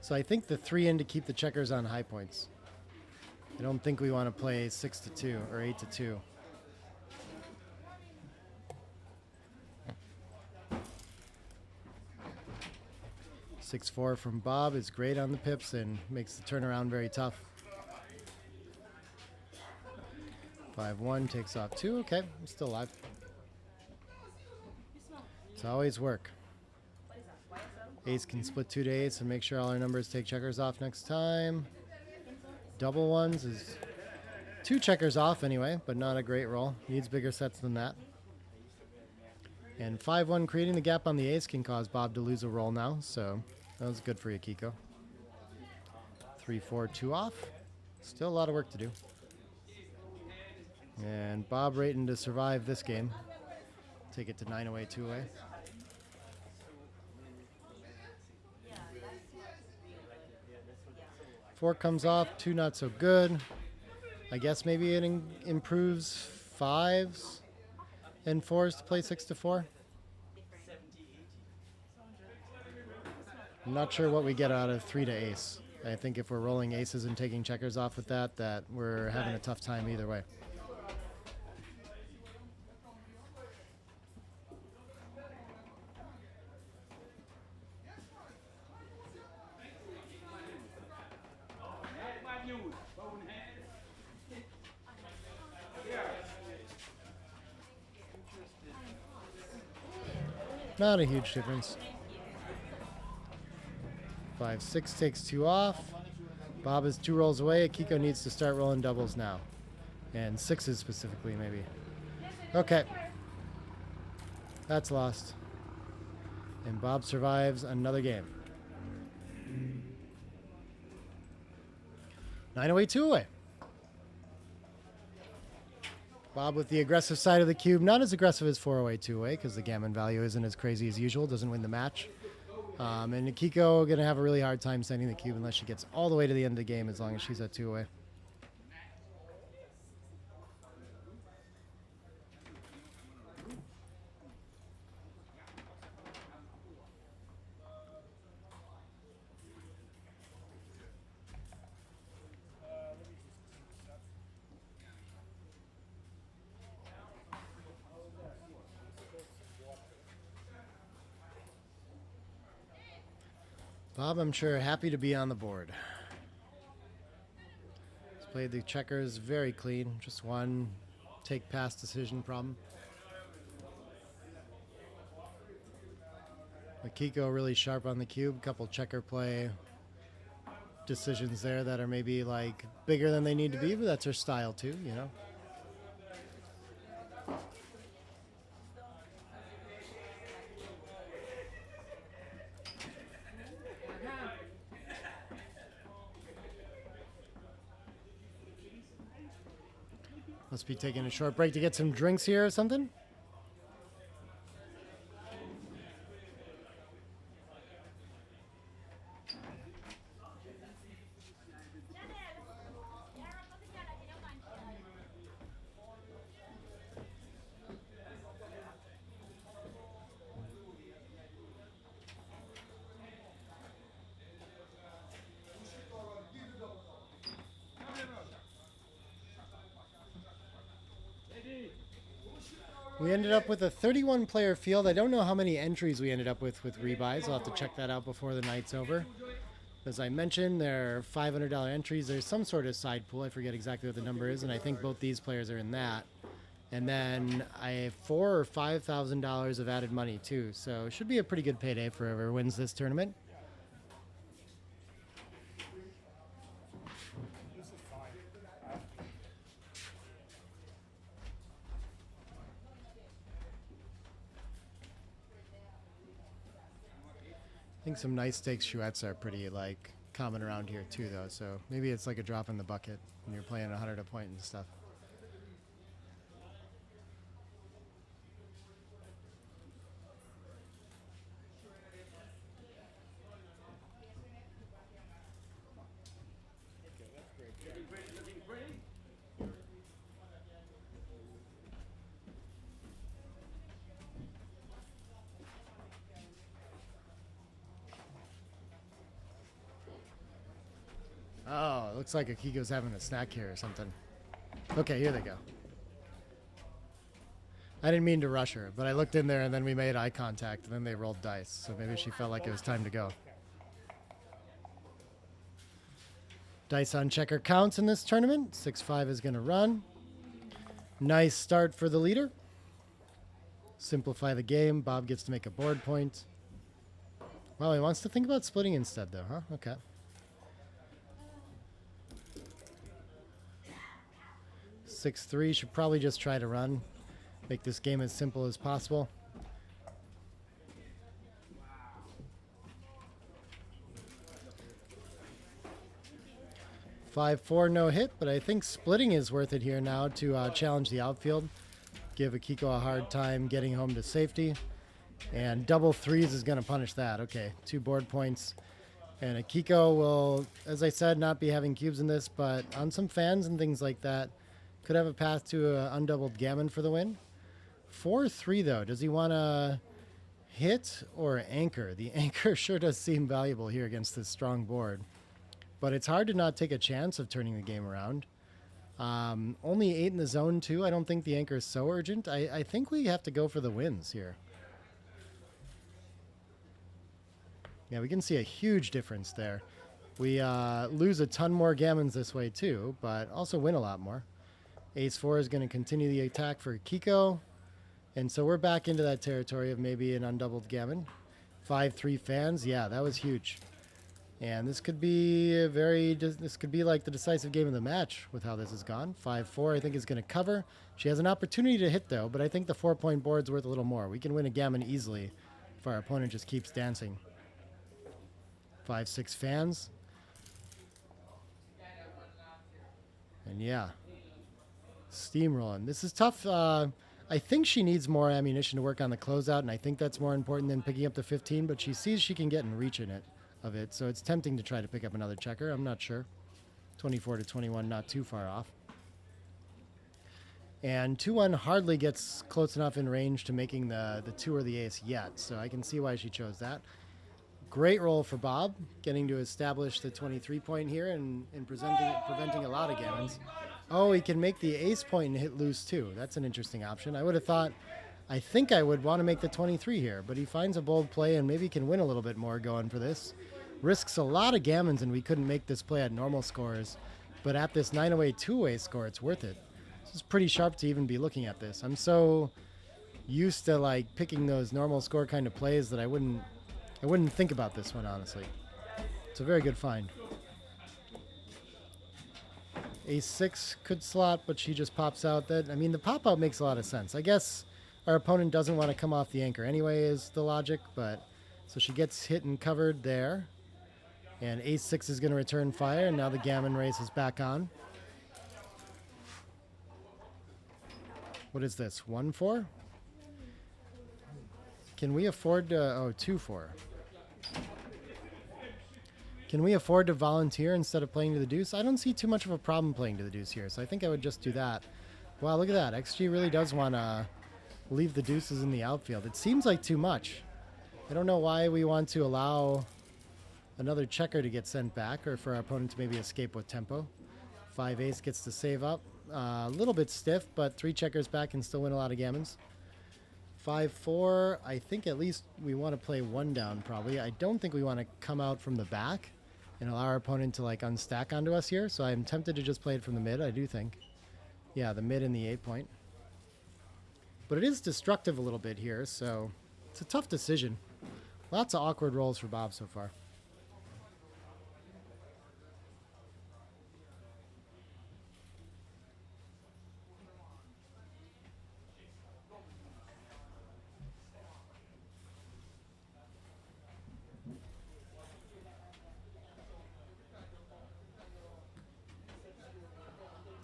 So I think the 3 in to keep the checkers on high points. I don't think we want to play 6-2 or 8-2. Six 4 from Bob is great on the pips and makes the turnaround very tough. 5-1 takes off 2. Okay, I'm still alive. It's always work. Ace can split 2 to ace and make sure all our numbers take checkers off next time. Double ones is 2 checkers off anyway, but not a great roll. Needs bigger sets than that. And 5-1 creating the gap on the ace can cause Bob to lose a roll now, so that was good for Akiko. 3-4, 2 off. Still a lot of work to do. And Bob rating to survive this game. Take it to 9-away, 2-away. 4 comes off, 2 not so good. I guess maybe it improves 5s and 4s to play 6-4. I'm not sure what we get out of 3 to ace. I think if we're rolling aces and taking checkers off with that we're having a tough time either way. Not a huge difference. 5-6 takes 2 off. Bob is 2 rolls away. Akiko needs to start rolling doubles now. And 6s specifically, maybe. Okay. That's lost. And Bob survives another game. 9-away, 2-away. Bob with the aggressive side of the cube. Not as aggressive as 408 two-way because the gammon value isn't as crazy as usual. Doesn't win the match. And Akiko going to have a really hard time sending the cube unless she gets all the way to the end of the game as long as she's at two-way. Bob, I'm sure, happy to be on the board. He's played the checkers very clean. Just one take-pass decision problem. Akiko really sharp on the cube. Couple checker play decisions there that are maybe like bigger than they need to be, but that's her style too, you know. Must be taking a short break to get some drinks here or something. We ended up with a 31-player field. I don't know how many entries we ended up with rebuys. I'll have to check that out before the night's over. As I mentioned, there are $500 entries. There's some sort of side pool. I forget exactly what the number is, and I think both these players are in that. And then I have $4,000 or $5,000 of added money too. So it should be a pretty good payday for whoever wins this tournament. I think some nice stakes chouettes are pretty like common around here too, though. So maybe it's like a drop in the bucket when you're playing 100 a point and stuff. Oh, it looks like Akiko's having a snack here or something. Okay, here they go. I didn't mean to rush her, but I looked in there and then we made eye contact and then they rolled dice. So maybe she felt like it was time to go. Dice on checker counts in this tournament. 6-5 is going to run. Nice start for the leader. Simplify the game. Bob gets to make a board point. Well, he wants to think about splitting instead though, huh? Okay. 6-3, should probably just try to run. Make this game as simple as possible. Five, 4, no hit, but I think splitting is worth it here now to challenge the outfield. Give Akiko a hard time getting home to safety. And double threes is going to punish that. Okay, 2 board points. And Akiko will, as I said, not be having cubes in this, but on some fans and things like that, could have a path to an undoubled gammon for the win. 4-3 though. Does he want to hit or anchor? The anchor sure does seem valuable here against this strong board. But it's hard to not take a chance of turning the game around. Only 8 in the zone too. I don't think the anchor is so urgent. I think we have to go for the wins here. Yeah, we can see a huge difference there. We lose a ton more gammons this way too, but also win a lot more. Ace-4 is going to continue the attack for Akiko. And so we're back into that territory of maybe an undoubled gammon. 5-3 fans. Yeah, that was huge. And this could be this could be like the decisive game of the match with how this has gone. 5-4 I think is going to cover. She has an opportunity to hit though, but I think the 4-point board's worth a little more. We can win a gammon easily if our opponent just keeps dancing. 5-6 fans. And yeah. Steamrolling. This is tough. I think she needs more ammunition to work on the closeout, and I think that's more important than picking up the 15, but she sees she can get in reach of it, so it's tempting to try to pick up another checker. I'm not sure. 24 to 21, not too far off. And 2-1 hardly gets close enough in range to making the 2 or the ace yet, so I can see why she chose that. Great roll for Bob, getting to establish the 23 point here and preventing a lot of gammons. Oh, he can make the ace point and hit loose too. That's an interesting option. I think I would want to make the 23 here, but he finds a bold play and maybe can win a little bit more going for this. Risks a lot of gammons, and we couldn't make this play at normal scores, but at this 9-away 2-way score, it's worth it. This is pretty sharp to even be looking at this. I'm so used to like picking those normal score kind of plays that I wouldn't think about this one, honestly. It's a very good find. Ace-6 could slot, but she just pops out. The pop-out makes a lot of sense. I guess our opponent doesn't want to come off the anchor anyway is the logic, but so she gets hit and covered there. And Ace-6 is going to return fire, and now the gammon race is back on. What is this, 1-4? Can we afford to, 2-4. Can we afford to volunteer instead of playing to the deuce? I don't see too much of a problem playing to the deuce here, so I think I would just do that. Wow, look at that. XG really does want to leave the deuces in the outfield. It seems like too much. I don't know why we want to allow another checker to get sent back, or for our opponent to maybe escape with tempo. 5-ace gets to save up. A little bit stiff, but 3 checkers back can still win a lot of gammons. 5-4, I think at least we want to play 1 down probably. I don't think we want to come out from the back and allow our opponent to like unstack onto us here, so I'm tempted to just play it from the mid, I do think. Yeah, the mid and the 8 point. But it is destructive a little bit here, so it's a tough decision. Lots of awkward rolls for Bob so far.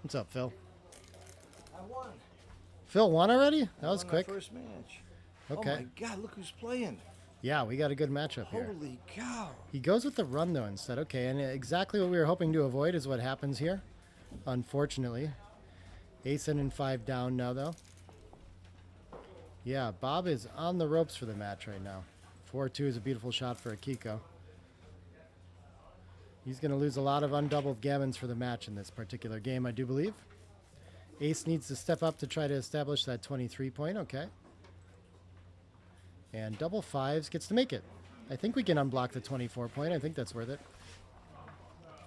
What's up, Phil? I won. Phil won already? That I was won quick. My first match. Okay. Oh my God! Look who's playing. Yeah, we got a good matchup here. Holy cow! He goes with the run though instead. Okay, and exactly what we were hoping to avoid is what happens here. Unfortunately, ace and 5 down now though. Yeah, Bob is on the ropes for the match right now. 4-2 is a beautiful shot for Akiko. He's going to lose a lot of undoubled gammons for the match in this particular game, I do believe. Ace needs to step up to try to establish that 23 point. Okay. And double 5s gets to make it. I think we can unblock the 24 point. I think that's worth it.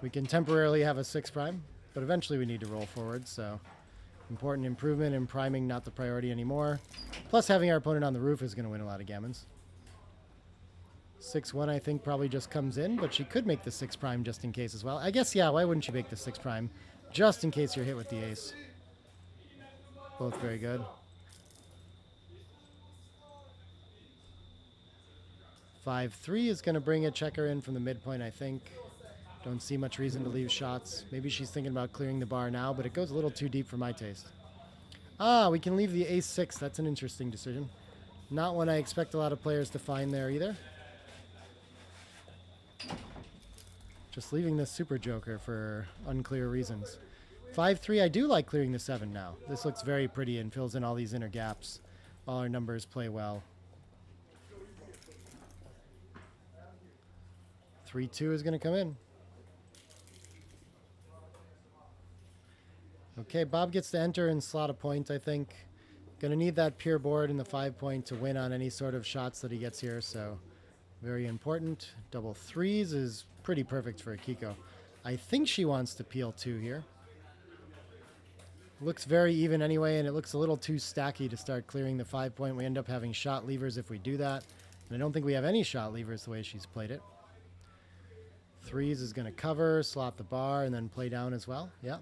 We can temporarily have a 6 prime, but eventually we need to roll forward, so important improvement in priming, not the priority anymore. Plus having our opponent on the roof is going to win a lot of gammons. 6-1 I think probably just comes in, but she could make the 6 prime just in case as well. I guess, yeah, why wouldn't you make the 6 prime just in case you're hit with the ace? Both very good. 5-3 is going to bring a checker in from the midpoint, I think. Don't see much reason to leave shots. Maybe she's thinking about clearing the bar now, but it goes a little too deep for my taste. Ah, we can leave the ace-6. That's an interesting decision. Not one I expect a lot of players to find there either. Just leaving this super joker for unclear reasons. 5-3, I do like clearing the 7 now. This looks very pretty and fills in all these inner gaps. All our numbers play well. 3-2 is going to come in. Okay, Bob gets to enter and slot a point, I think. Going to need that pure board and the 5 point to win on any sort of shots that he gets here, so very important. Double 3s is pretty perfect for Akiko. I think she wants to peel 2 here. Looks very even anyway, and it looks a little too stacky to start clearing the 5 point. We end up having shot levers if we do that, and I don't think we have any shot levers the way she's played it. 3s is going to cover, slot the bar, and then play down as well. Yeah.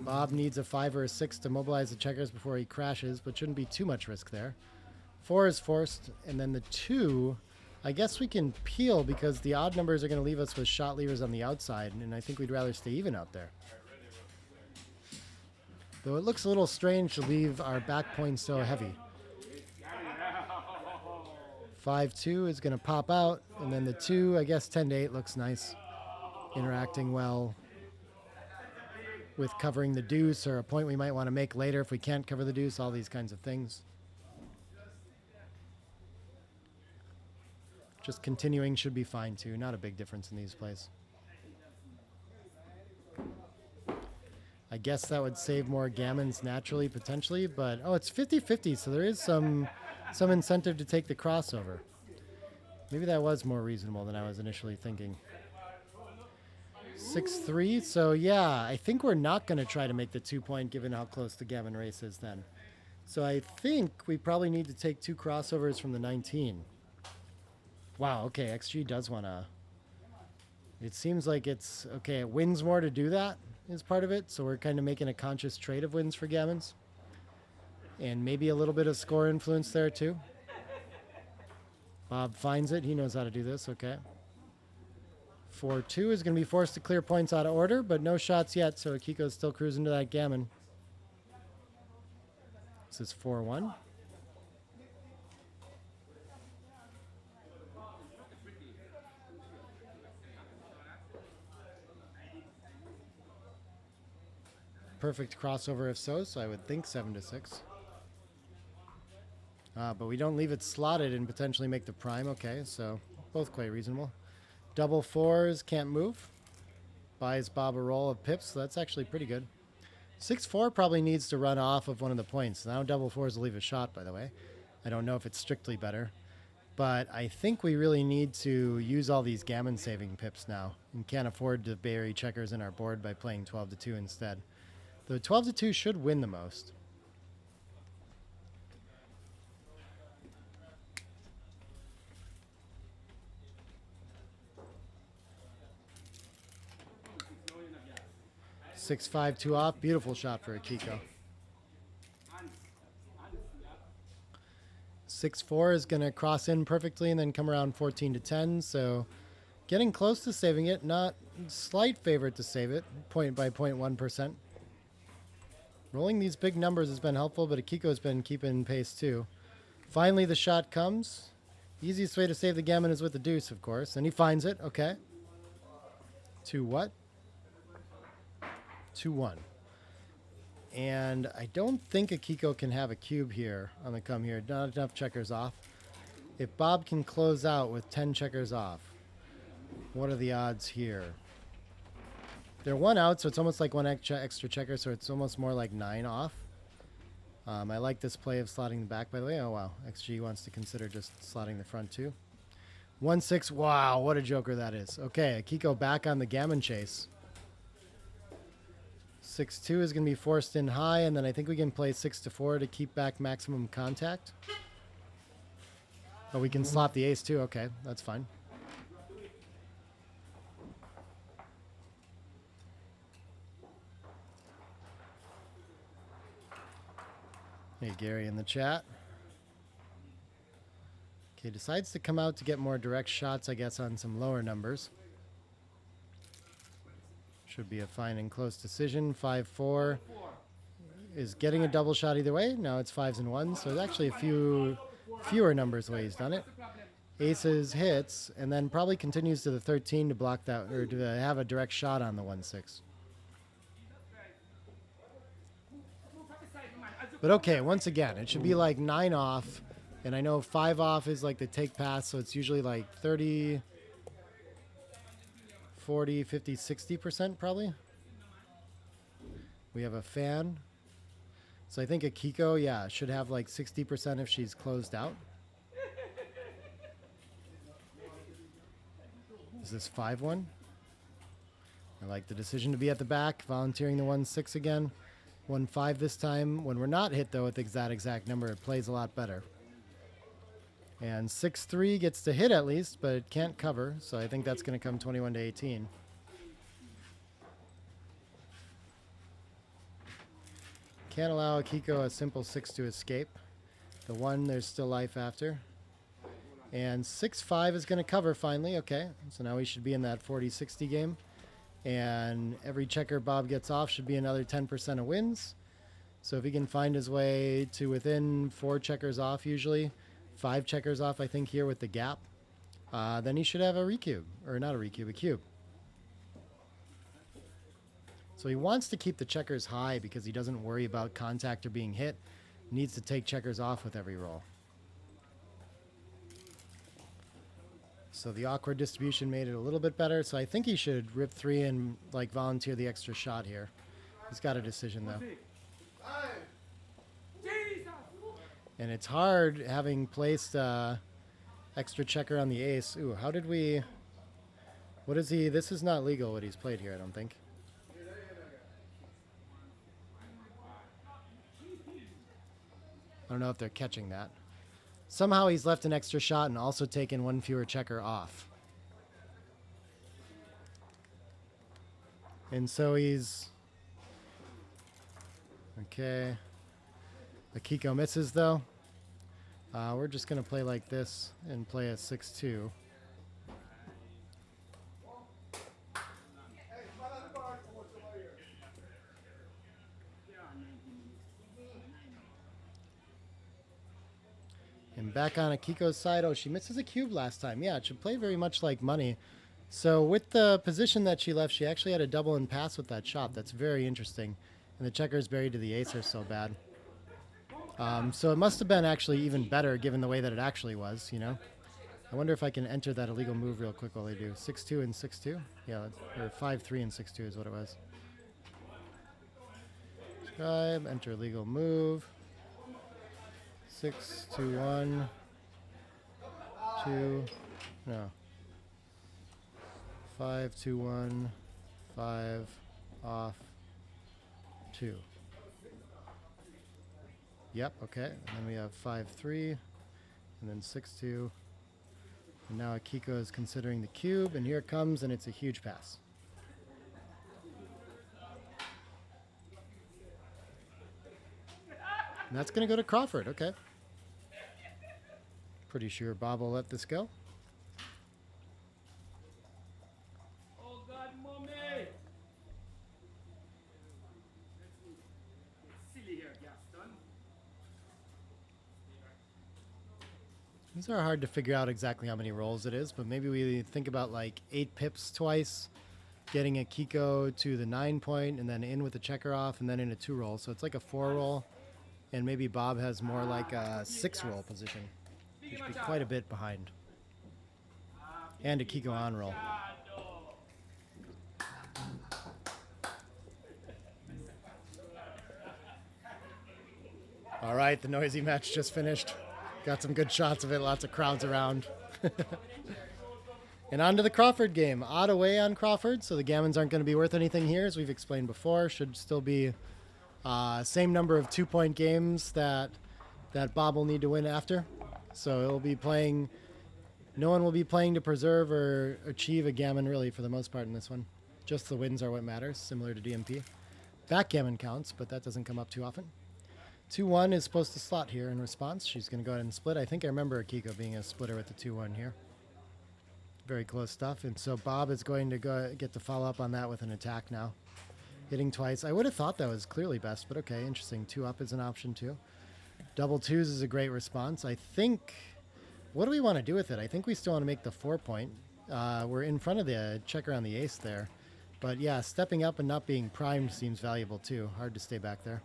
Bob needs a 5 or a 6 to mobilize the checkers before he crashes, but shouldn't be too much risk there. 4 is forced, and then the 2, I guess we can peel because the odd numbers are going to leave us with shot levers on the outside, and I think we'd rather stay even out there. Though it looks a little strange to leave our back points so heavy. 5-2 is going to pop out, and then the 2, I guess 10-8 looks nice. Interacting well with covering the deuce, or a point we might want to make later if we can't cover the deuce, all these kinds of things. Just continuing should be fine too, not a big difference in these plays. I guess that would save more gammons naturally, potentially, but oh, it's 50-50, so there is some incentive to take the crossover. Maybe that was more reasonable than I was initially thinking. 6-3, so yeah, I think we're not going to try to make the 2-point given how close the gammon race is then. So I think we probably need to take 2 crossovers from the 19. Wow, okay, XG does want to... It seems like it's... Okay, it wins more to do that is part of it, so we're kind of making a conscious trade of wins for gammons. And maybe a little bit of score influence there too. Bob finds it. He knows how to do this. Okay. 4-2 is going to be forced to clear points out of order, but no shots yet, so Akiko's still cruising to that gammon. This is 4-1. Perfect crossover if so I would think 7-6. But we don't leave it slotted and potentially make the prime. Okay, so both quite reasonable. Double 4s can't move. Buys Bob a roll of pips, so that's actually pretty good. 6-4 probably needs to run off of one of the points. Now double 4s will leave a shot, by the way. I don't know if it's strictly better. But I think we really need to use all these gammon saving pips now. And can't afford to bury checkers in our board by playing 12-2 instead. Though 12-2 should win the most. 6-5-2 off. Beautiful shot for Akiko. 6-4 is going to cross in perfectly and then come around 14-10. So getting close to saving it. Not slight favorite to save it. Point by 0.1%. Rolling these big numbers has been helpful, but Akiko's been keeping pace too. Finally, the shot comes. Easiest way to save the gammon is with the deuce, of course. And he finds it. Okay. 2 what? 2-1. And I don't think Akiko can have a cube here on the come here. Not enough checkers off. If Bob can close out with 10 checkers off, what are the odds here? They're 1 out, so it's almost like 1 extra checker, so it's almost more like 9 off. I like this play of slotting the back, by the way. Oh, wow. XG wants to consider just slotting the front, too. 1-6. Wow, what a joker that is. Okay, Akiko back on the gammon chase. 6-2 is going to be forced in high, and then I think we can play 6-4 to keep back maximum contact. But we can slot the ace, too. Okay, that's fine. Hey, Gary in the chat. Okay, decides to come out to get more direct shots, I guess, on some lower numbers. Should be a fine and close decision. 5-4 is getting a double shot either way. Now it's 5s and 1s, so there's actually a fewer numbers the way he's done it. Aces hits, and then probably continues to the 13 to block that, or to have a direct shot on the 1-6. But okay, once again, it should be like 9 off. And I know 5 off is like the take pass, so it's usually like 30, 40, 50, 60% probably. We have a fan. So I think Akiko, yeah, should have like 60% if she's closed out. Is this 5-1? I like the decision to be at the back, volunteering the 1-6 again. 1-5 this time. When we're not hit, though, with that exact number, it plays a lot better. And 6-3 gets to hit at least, but it can't cover, so I think that's going to come 21-18. Can't allow Akiko a simple 6 to escape. The 1, there's still life after. And 6-5 is going to cover finally. Okay, so now we should be in that 40-60 game. And every checker Bob gets off should be another 10% of wins. So if he can find his way to within 4 checkers off, usually 5 checkers off, I think here with the gap, then he should have a recube, or not a recube, a cube. So he wants to keep the checkers high because he doesn't worry about contact or being hit. He needs to take checkers off with every roll. So the awkward distribution made it a little bit better. So I think he should rip 3 and like volunteer the extra shot here. He's got a decision though. And it's hard having placed extra checker on the ace. Ooh, how did we... What is he... This is not legal what he's played here, I don't think. I don't know if they're catching that. Somehow he's left an extra shot and also taken 1 fewer checker off. And so he's... Okay. Akiko misses though. We're just going to play like this and play a 6-2. And back on Akiko's side. Oh, she misses a cube last time. Yeah, it should play very much like money. So with the position that she left, she actually had a double and pass with that shot. That's very interesting. And the checkers buried to the ace are so bad. So it must have been actually even better given the way that it actually was, you know. I wonder if I can enter that illegal move real quick while they do. 6-2 and 6-2? Yeah, or 5-3 and 6-2 is what it was. Scribe, enter illegal move. 6, 2, 1, 2, no. 5, 2, 1, 5, off, 2. Yep, okay. And then we have 5, 3, and then 6, 2. And now Akiko is considering the cube, and here it comes, and it's a huge pass. And that's going to go to Crawford, okay. Pretty sure Bob will let this go. Oh God, mommy! Silly here, Gaston. These are hard to figure out exactly how many rolls it is, but maybe we think about like 8 pips twice, getting Akiko to the 9 point, and then in with the checker off, and then in a 2 roll. So it's like a 4 roll, and maybe Bob has more like a 6 roll position. He should be quite a bit behind. And Akiko on roll. All right, the noisy match just finished. Got some good shots of it, lots of crowds around. And on to the Crawford game. Odd away on Crawford, so the gammons aren't going to be worth anything here, as we've explained before. Should still be same number of 2-point games that Bob will need to win after. So he'll be playing, no one will be playing to preserve or achieve a gammon really for the most part in this one. Just the wins are what matters, similar to DMP. Backgammon counts, but that doesn't come up too often. 2-1 is supposed to slot here in response. She's going to go ahead and split. I think I remember Akiko being a splitter with the 2-1 here. Very close stuff. And so Bob is going to get to follow up on that with an attack now. Hitting twice. I would have thought that was clearly best, but okay, interesting. 2 up is an option too. Double 2s is a great response. I think, what do we want to do with it? I think we still want to make the 4 point. We're in front of the checker on the ace there. But yeah, stepping up and not being primed seems valuable too. Hard to stay back there.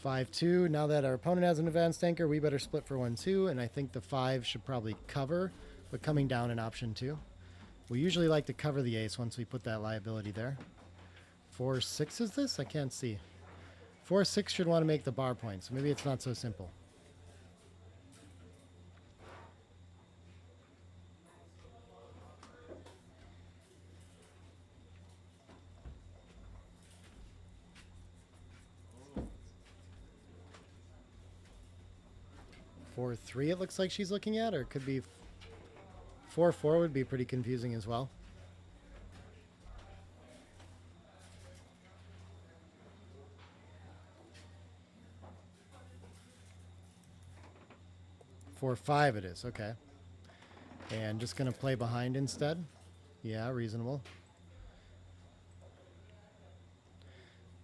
5-2. Now that our opponent has an advanced anchor, we better split for 1-2. And I think the 5 should probably cover, but coming down in option 2. We usually like to cover the ace once we put that liability there. 4-6 is this? I can't see. 4-6 should want to make the bar point, so maybe it's not so simple. Four, 3 it looks like she's looking at, or it could be 4-4 would be pretty confusing as well. Four, 5 it is, okay. And just gonna play behind instead. Yeah, reasonable.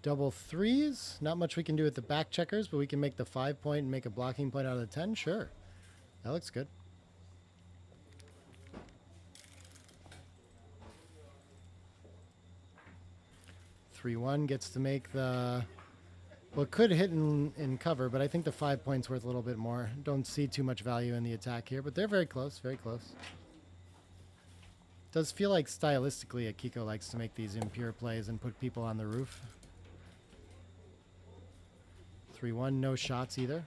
Double threes. Not much we can do with the back checkers, but we can make the 5 point and make a blocking point out of the 10. Sure. That looks good. Three one gets to make the... Well, it could hit in cover, but I think the 5 points worth a little bit more. Don't see too much value in the attack here, but they're very close, very close. Does feel like stylistically Akiko likes to make these impure plays and put people on the roof. 3-1, no shots either.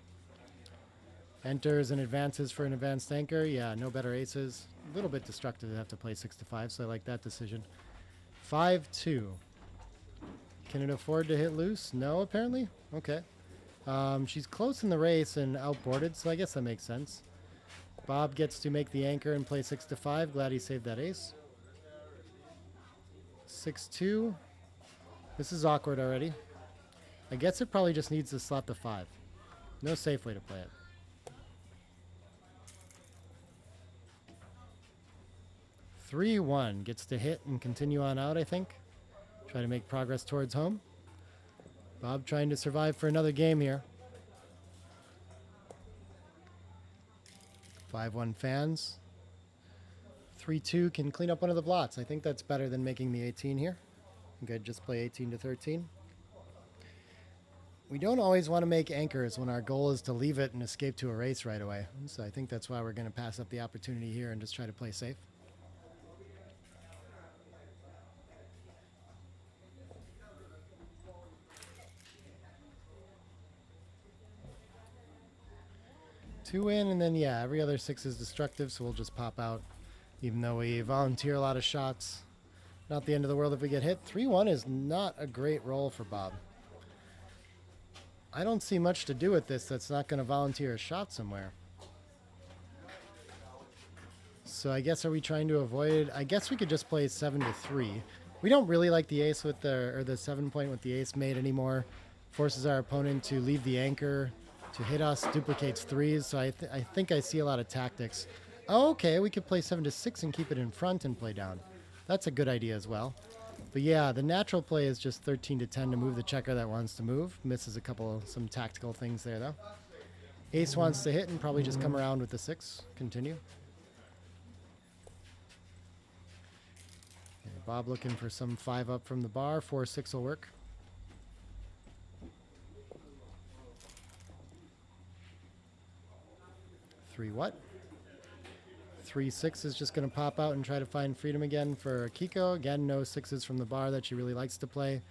Enters and advances for an advanced anchor. Yeah, no better aces. A little bit destructive to have to play 6-5, so I like that decision. 5-2. Can it afford to hit loose? No, apparently. Okay. She's close in the race and outboarded, so I guess that makes sense. Bob gets to make the anchor and play 6-5. Glad he saved that ace. 6-2. This is awkward already. I guess it probably just needs to slot the 5. No safe way to play it. 3-1 gets to hit and continue on out, I think. Try to make progress towards home. Bob trying to survive for another game here. 5-1 fans. 3-2 can clean up one of the blots. I think that's better than making the 18 here. I think I'd just play 18-13. We don't always want to make anchors when our goal is to leave it and escape to a race right away. So I think that's why we're going to pass up the opportunity here and just try to play safe. Two in, and then, yeah, every other 6 is destructive, so we'll just pop out. Even though we volunteer a lot of shots. Not the end of the world if we get hit. 3-1 is not a great roll for Bob. I don't see much to do with this that's not going to volunteer a shot somewhere. So I guess, are we trying to avoid... I guess we could just play 7-3. We don't really like the ace with the... or the 7 point with the ace made anymore. Forces our opponent to leave the anchor... to hit us, duplicates 3s, so I think I see a lot of tactics. Oh, okay, we could play 7-6 and keep it in front and play down. That's a good idea as well. But yeah, the natural play is just 13-10 to move the checker that wants to move. Misses some tactical things there, though. Ace wants to hit and probably just come around with the 6. Continue. Okay, Bob looking for some 5 up from the bar. 4-6 will work. What? 3-6 is just going to pop out and try to find freedom again for Akiko. Again, no 6s from the bar that she really likes to play.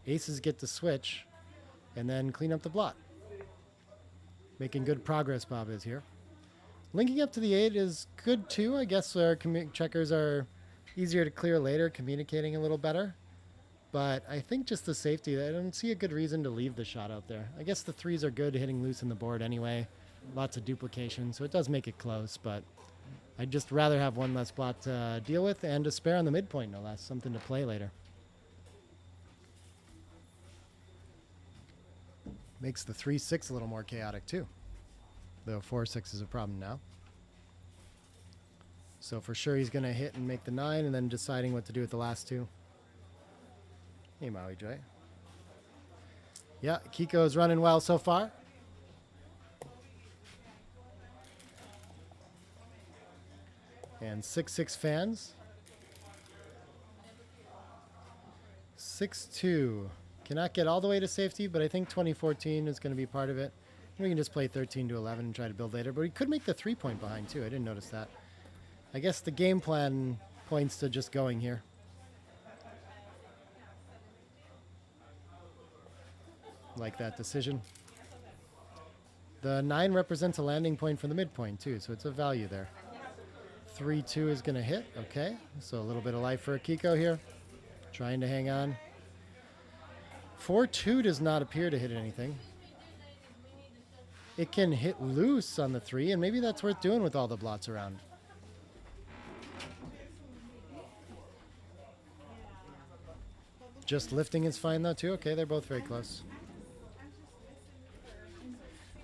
Aces get to switch and then clean up the blot. Making good progress, Bob is here. Linking up to the 8 is good too. I guess our checkers are easier to clear later, communicating a little better. But I think just the safety, I don't see a good reason to leave the shot out there. I guess the 3s are good hitting loose in the board anyway. Lots of duplication, so it does make it close, but I'd just rather have one less blot to deal with and a spare on the midpoint, no less. Something to play later. Makes the 3-6 a little more chaotic, too. Though 4-6 is a problem now. So for sure he's going to hit and make the 9, and then deciding what to do with the last 2. Hey, Maui Joy. Yeah, Kiko's running well so far. And 6-6 fans. 6-2. Cannot get all the way to safety, but I think 2014 is going to be part of it. We can just play 13-11 and try to build later. But we could make the 3 point behind, too. I didn't notice that. I guess the game plan points to just going here. Like that decision. The 9 represents a landing point for the midpoint, too, so it's a value there. 3-2 is going to hit. Okay, so a little bit of life for Akiko here. Trying to hang on. 4-2 does not appear to hit anything. It can hit loose on the 3, and maybe that's worth doing with all the blots around. Just lifting is fine, though, too. Okay, they're both very close.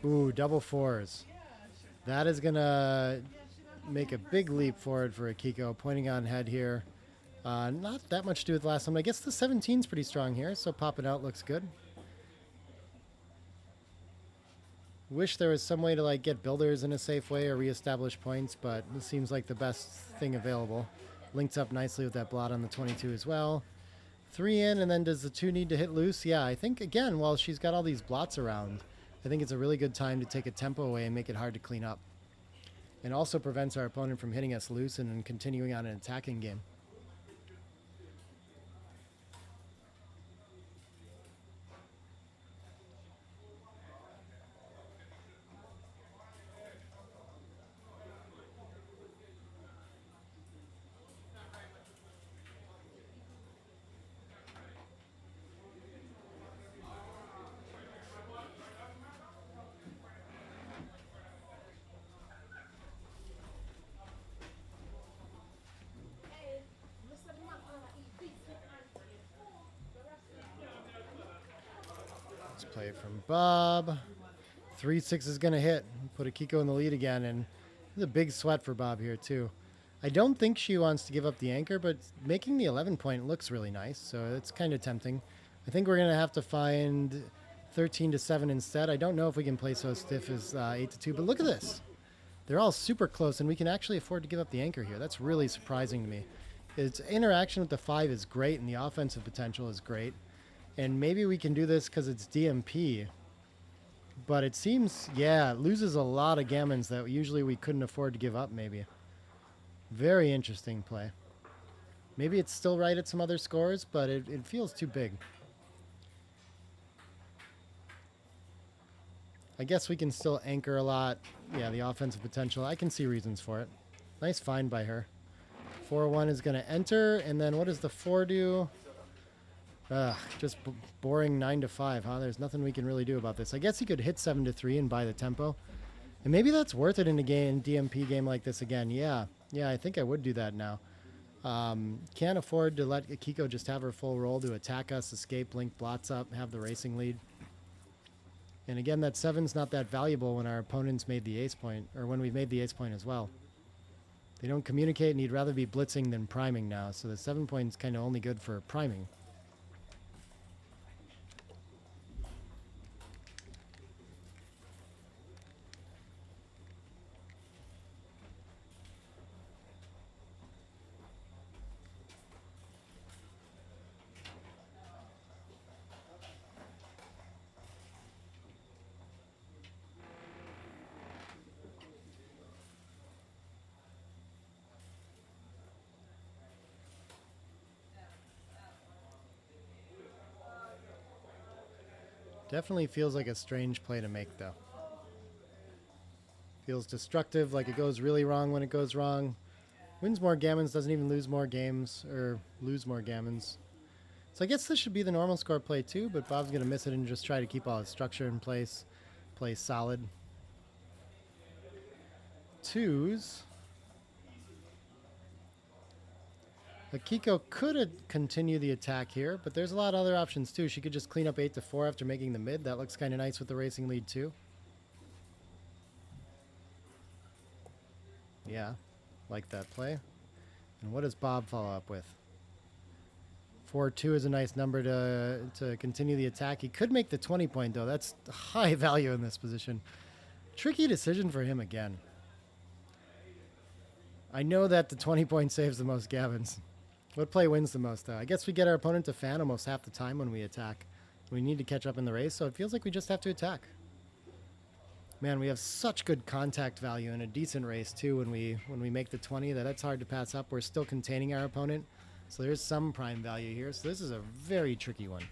Ooh, double 4s. That is going to make a big leap forward for Akiko. Pointing on head here. Not that much to do with last time. I guess the 17's pretty strong here, so popping out looks good. Wish there was some way to like get builders in a safe way or reestablish points, but this seems like the best thing available. Links up nicely with that blot on the 22 as well. 3 in, and then does the 2 need to hit loose? Yeah, I think, again, while she's got all these blots around, I think it's a really good time to take a tempo away and make it hard to clean up. And also prevents our opponent from hitting us loose and continuing on an attacking game. Let's play it from Bob. 3-6 is going to hit. Put Akiko in the lead again, and it's a big sweat for Bob here, too. I don't think she wants to give up the anchor, but making the 11 point looks really nice, so it's kind of tempting. I think we're going to have to find 13-7 instead. I don't know if we can play so stiff as 8-2, but look at this. They're all super close, and we can actually afford to give up the anchor here. That's really surprising to me. Its interaction with the 5 is great, and the offensive potential is great. And maybe we can do this because it's DMP. But it seems, yeah, it loses a lot of gammons that usually we couldn't afford to give up, maybe. Very interesting play. Maybe it's still right at some other scores, but it feels too big. I guess we can still anchor a lot. Yeah, the offensive potential. I can see reasons for it. Nice find by her. 4-1 is going to enter, and then what does the 4 do? Just boring 9-5, huh? There's nothing we can really do about this. I guess he could hit 7-3 and buy the tempo. And maybe that's worth it in a game, DMP game like this again. Yeah, I think I would do that now. Can't afford to let Akiko just have her full roll to attack us, escape, link blots up, have the racing lead. And again, that 7's not that valuable when our opponents made the ace point, or when we've made the ace point as well. They don't communicate, and he'd rather be blitzing than priming now, so the 7 point is kind of only good for priming. Definitely feels like a strange play to make, though. Feels destructive, like it goes really wrong when it goes wrong. Wins more gammons, doesn't even lose more games, or lose more gammons. So I guess this should be the normal score play too, but Bob's going to miss it and just try to keep all his structure in place. Play solid. 2s. Akiko could continue the attack here, but there's a lot of other options too. She could just clean up 8-4 after making the mid. That looks kind of nice with the racing lead too. Yeah, like that play. And what does Bob follow up with? 4-2 is a nice number to continue the attack. He could make the 20 point though. That's high value in this position. Tricky decision for him again. I know that the 20 point saves the most gammons. What play wins the most, though? I guess we get our opponent to fan almost half the time when we attack. We need to catch up in the race, so it feels like we just have to attack. Man, we have such good contact value in a decent race, too, when we make the 20. That's hard to pass up. We're still containing our opponent, so there's some prime value here. So this is a very tricky one.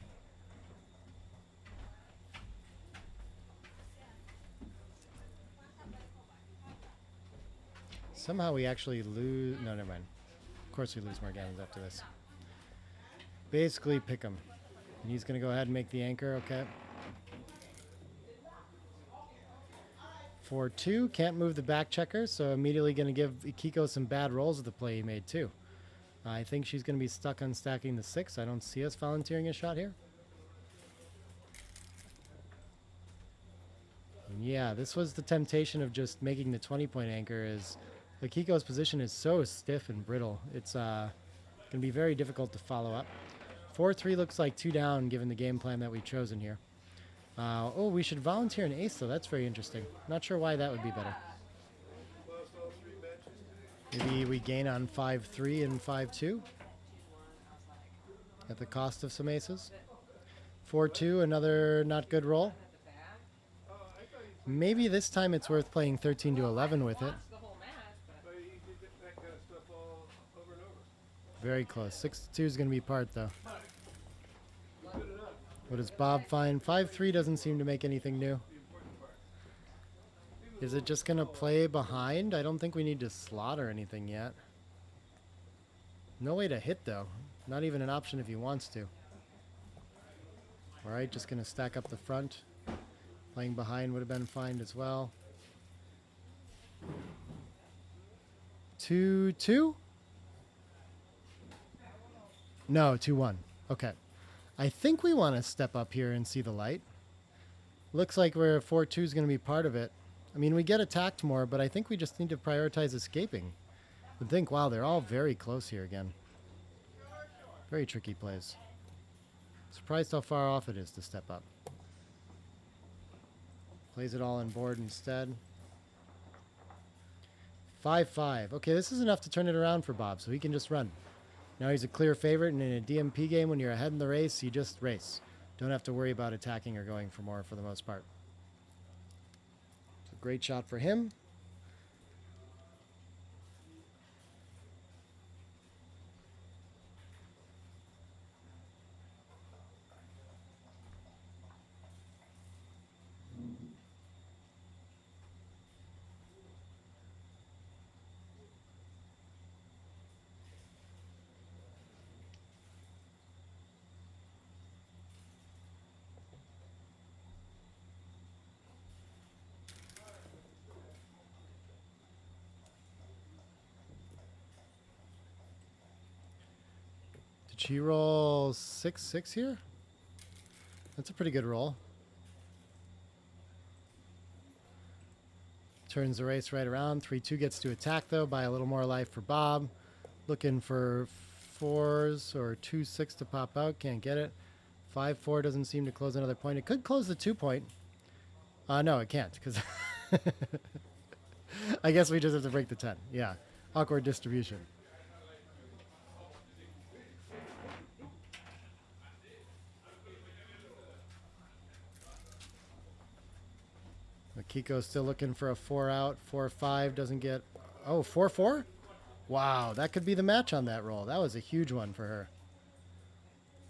Somehow we actually lose... No, never mind. Of course we lose more gammons after this. Basically, pick him. And he's going to go ahead and make the anchor, okay. 4-2, can't move the back checker, so immediately going to give Akiko some bad rolls of the play he made, too. I think she's going to be stuck on stacking the 6. I don't see us volunteering a shot here. And yeah, this was the temptation of just making the 20 point anchor is... Akiko's position is so stiff and brittle. It's Going to be very difficult to follow up. 4-3 looks like 2 down given the game plan that we've chosen here. Oh, we should volunteer an ace, though. That's very interesting. Not sure why that would be better. Maybe we gain on 5-3 and 5-2 at the cost of some aces. 4-2, another not good roll. Maybe this time it's worth playing 13 to 11 with it. Very close. 6-2 is going to be part, though. What does Bob find? 5-3 doesn't seem to make anything new. Is it just going to play behind? I don't think we need to slot or anything yet. No way to hit, though. Not even an option if he wants to. All right, just going to stack up the front. Playing behind would have been fine as well. 2-2? No, 2-1. Okay. I think we want to step up here and see the light. Looks like we're 4-2 is going to be part of it. I mean, we get attacked more, but I think we just need to prioritize escaping. And think, wow, they're all very close here again. Very tricky plays. Surprised how far off it is to step up. Plays it all on board instead. 5-5. Okay, this is enough to turn it around for Bob, so he can just run. Now he's a clear favorite, and in a DMP game, when you're ahead in the race, you just race. Don't have to worry about attacking or going for more for the most part. It's a great shot for him. Did she roll 6-6 here? That's a pretty good roll. Turns the race right around. 3-2 gets to attack, though, by a little more life for Bob. Looking for 4s or 2-6 to pop out. Can't get it. 5-4 doesn't seem to close another point. It could close the 2-point. No, it can't, because I guess we just have to break the 10. Yeah. Awkward distribution. Akiko's still looking for a 4 out. 4-5 doesn't get... Oh, 4-4? Wow, that could be the match on that roll. That was a huge one for her.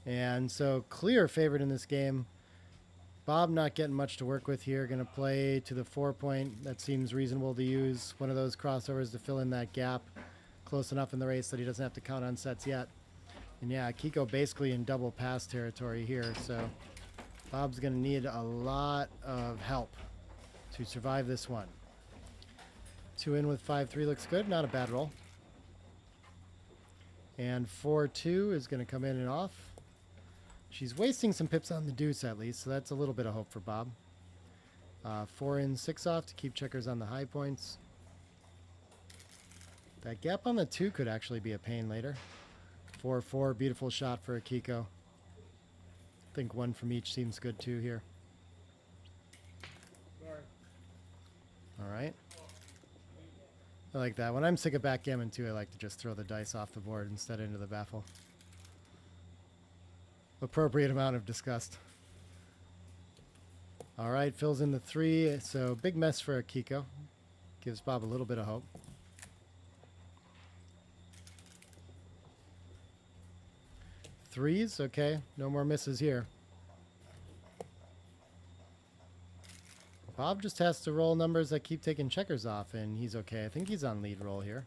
And so clear favorite in this game. Bob not getting much to work with here. Going to play to the 4-point. That seems reasonable to use one of those crossovers to fill in that gap. Close enough in the race that he doesn't have to count on sets yet. And yeah, Akiko basically in double pass territory here. So Bob's going to need a lot of help to survive this one. 2 in with 5-3 looks good. Not a bad roll. And 4-2 is going to come in and off. She's wasting some pips on the deuce at least, so that's a little bit of hope for Bob. 4 in, 6 off to keep checkers on the high points. That gap on the 2 could actually be a pain later. 4-4, beautiful shot for Akiko. I think 1 from each seems good too here. All right. I like that. When I'm sick of backgammon too, I like to just throw the dice off the board instead into the baffle. Appropriate amount of disgust. All right, fills in the 3. So big mess for Akiko. Gives Bob a little bit of hope. Threes, okay. No more misses here. Bob just has to roll numbers that keep taking checkers off, and he's okay. I think he's on lead roll here.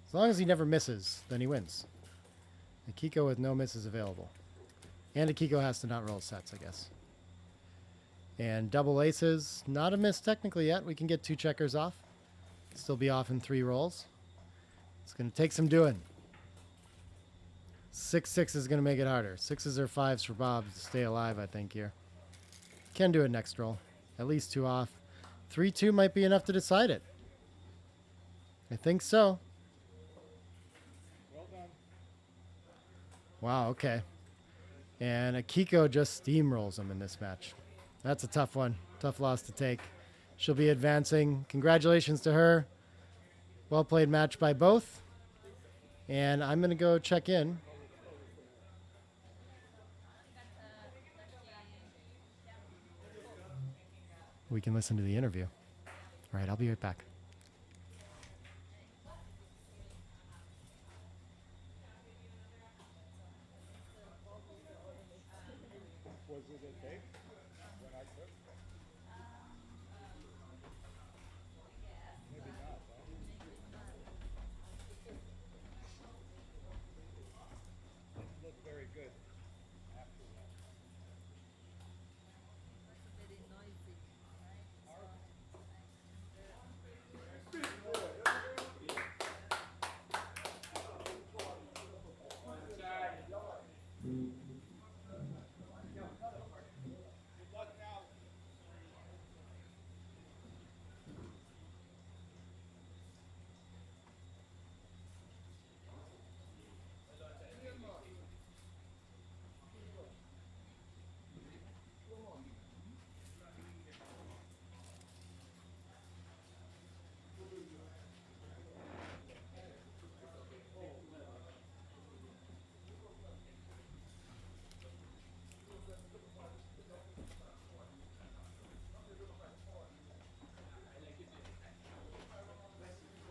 As long as he never misses, then he wins. Akiko with no misses available. And Akiko has to not roll sets, I guess. And double aces, not a miss technically yet. We can get 2 checkers off. Still be off in 3 rolls. It's going to take some doing. 6-6 is going to make it harder. 6s or 5s for Bob to stay alive, I think, here. Can do it next roll. At least 2 off. 3-2 might be enough to decide it. I think so. Well done. Wow, okay. And Akiko just steamrolls him in this match. That's a tough one. Tough loss to take. She'll be advancing. Congratulations to her. Well played match by both. And I'm going to go check in. We can listen to the interview. All right, I'll be right back. Was it a take when I took? Maybe not, huh? It looked very good after that. Good luck now.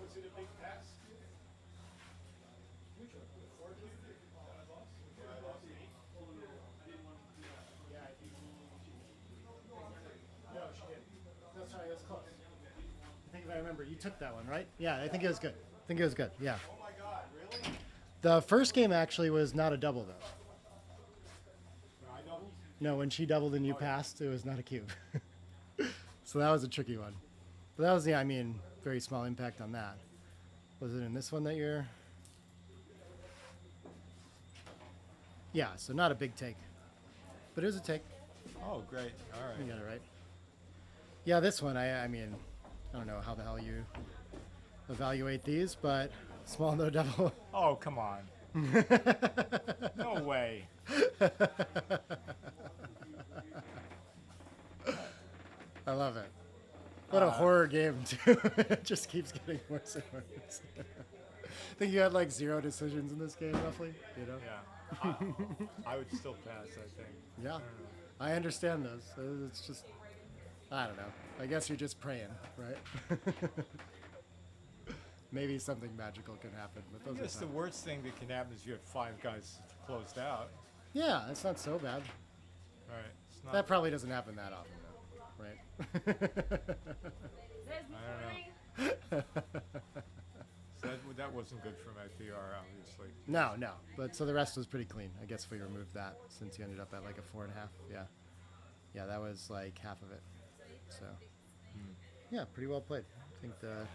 Was it a big pass? Which one? The 14? I lost? Yeah, I lost 8. I didn't want to do that. Yeah, I think No, she did. No, sorry, it was close. I think if I remember, you took that one, right? Yeah, I think it was good. I think it was good, yeah. Oh my God, really? The first game actually was not a double, though. I doubled? No, when she doubled and you passed, it was not a cube. So that was a tricky one. But that was, yeah, I mean, very small impact on that. Was it in this one that you're... Yeah, so not a big take. But it was a take. Oh, great. All right. You got it right. Yeah, this one, I mean, I don't know how the hell you evaluate these, but small no double. Oh, come on. No way. I love it. What a horror game, too. It just keeps getting worse and worse. I think you had like 0 decisions in this game, roughly, you know? Yeah. I would still pass, I think. Yeah. I understand those. It's just, I don't know. I guess you're just praying, right? Maybe something magical can happen. But I those guess are the tough. worst thing that can happen is you have 5 guys closed out. Yeah, it's not so bad. Right. It's not, That probably doesn't happen that often, though, right? There's I don't know. So that wasn't good for my PR, obviously. No, no. But so the rest was pretty clean. I guess if we removed that, since you ended up at like a 4.5. Yeah. Yeah, that was like half of it. So, yeah, pretty well played. I think there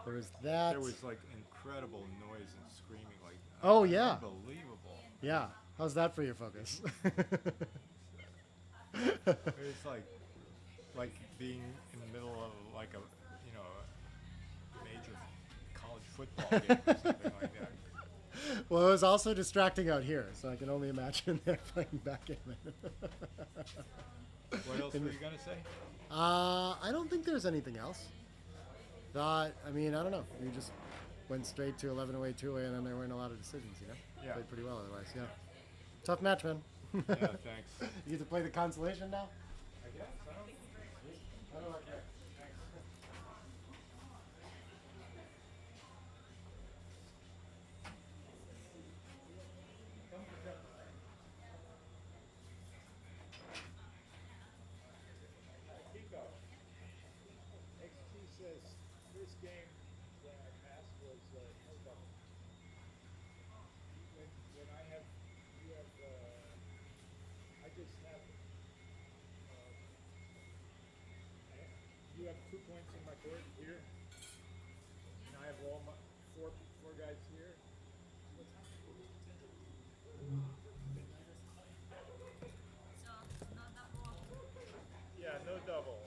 was that. There was like incredible noise and screaming, like Oh, yeah. unbelievable. Yeah. How's that for your focus? It was like being in the middle of like a major college football game or something like that. Well, it was also distracting out here, so I can only imagine they're playing backgammon. What else were you gonna say? I don't think there's anything else. I mean, I don't know. You just went straight to 11 away, 2 away, and then there weren't a lot of decisions, you know? Yeah. Played pretty well otherwise, yeah. Tough match, man. Yeah, thanks. You get to play the consolation now? I guess. I don't like that. Akiko. XT says first game when I passed was no double. When I have, you have, I just have, you have 2 points in my board here, and I have all my four guys here. Yeah, no double.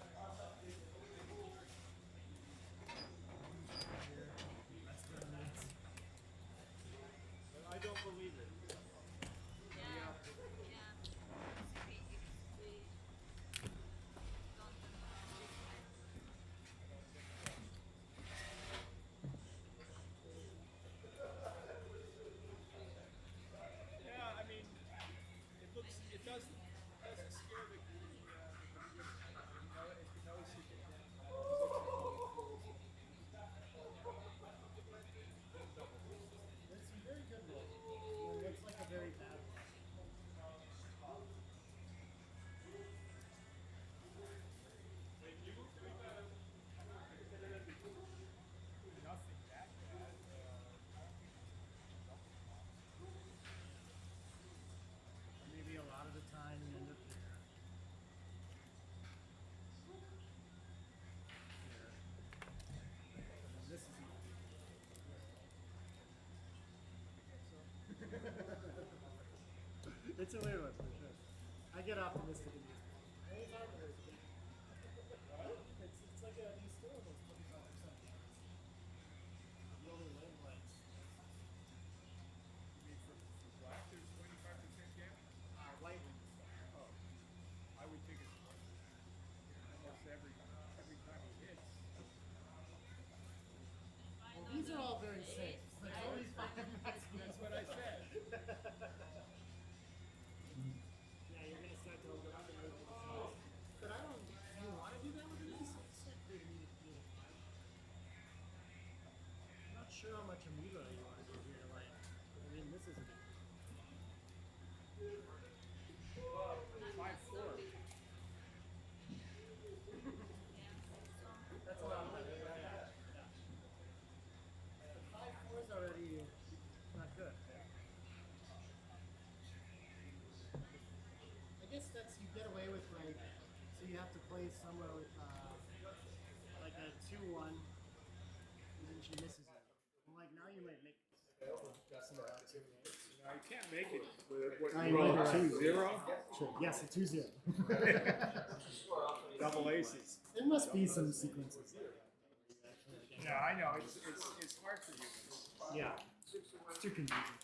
It's a weird one for sure. I get optimistic in these. It's like a new store that's 25%. You only live like. You mean for black, there's 25% gap? White. Oh, I would think it's almost every time he hits. Well, these are all very safe. There's always five That's what I said. Yeah, you're gonna start to open up and move to the sides. But I don't. Do you want to do that with these? I'm not sure how much amoeba you want to do here. Like, I mean, this is. 5'4". That's a lot better. Yeah. 5'4" is already not good. I guess that's you get away with like, so you have to play somewhere with like a 2-1, and then she misses it. Well, like now you might make some of that too, right? No, you can't make it with what I you roll know, right. 2-0. Sure. Yes, a 2-0. Double aces. There must be some sequences. Yeah, I know. It's hard for you. Yeah. It's too confusing.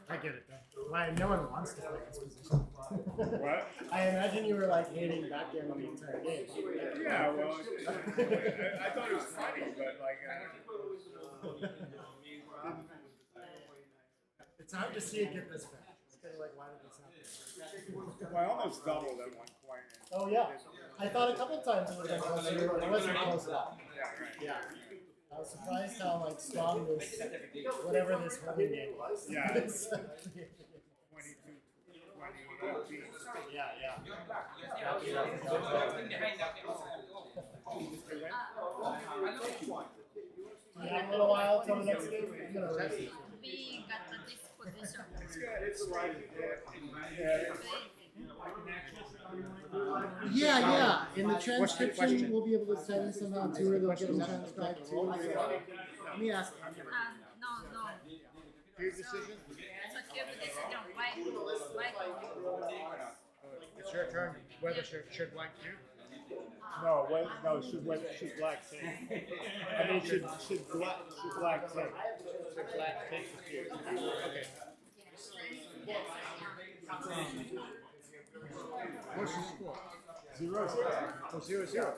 I get it though. Why no one wants to play this position. What? I imagine you were like hating backgammon the entire game. Yeah, well, I thought it was funny, but like, It's hard to see it get this fast. It's kind of like, why did this happen? well, I almost doubled at one point. Oh yeah. I thought a couple times it would have been closer, but it wasn't close enough. Yeah, right. Yeah. I was surprised how like strong this, whatever this holding game was. Yeah. 22, 20, Yeah, yeah. You have a little while till the next game. You're gonna race it. We got the disposition. It's good. It's like, Yeah, yeah. In the transcription, we'll be able to send somehow to her. They'll get them transcribed too. Let me ask. No. your decision? So give the decision. Why? It's your turn. Whether should white cue? No, should black take. I mean, should black take. Should black take the cue. Okay. What's your score? 0-0. Oh, 0-0.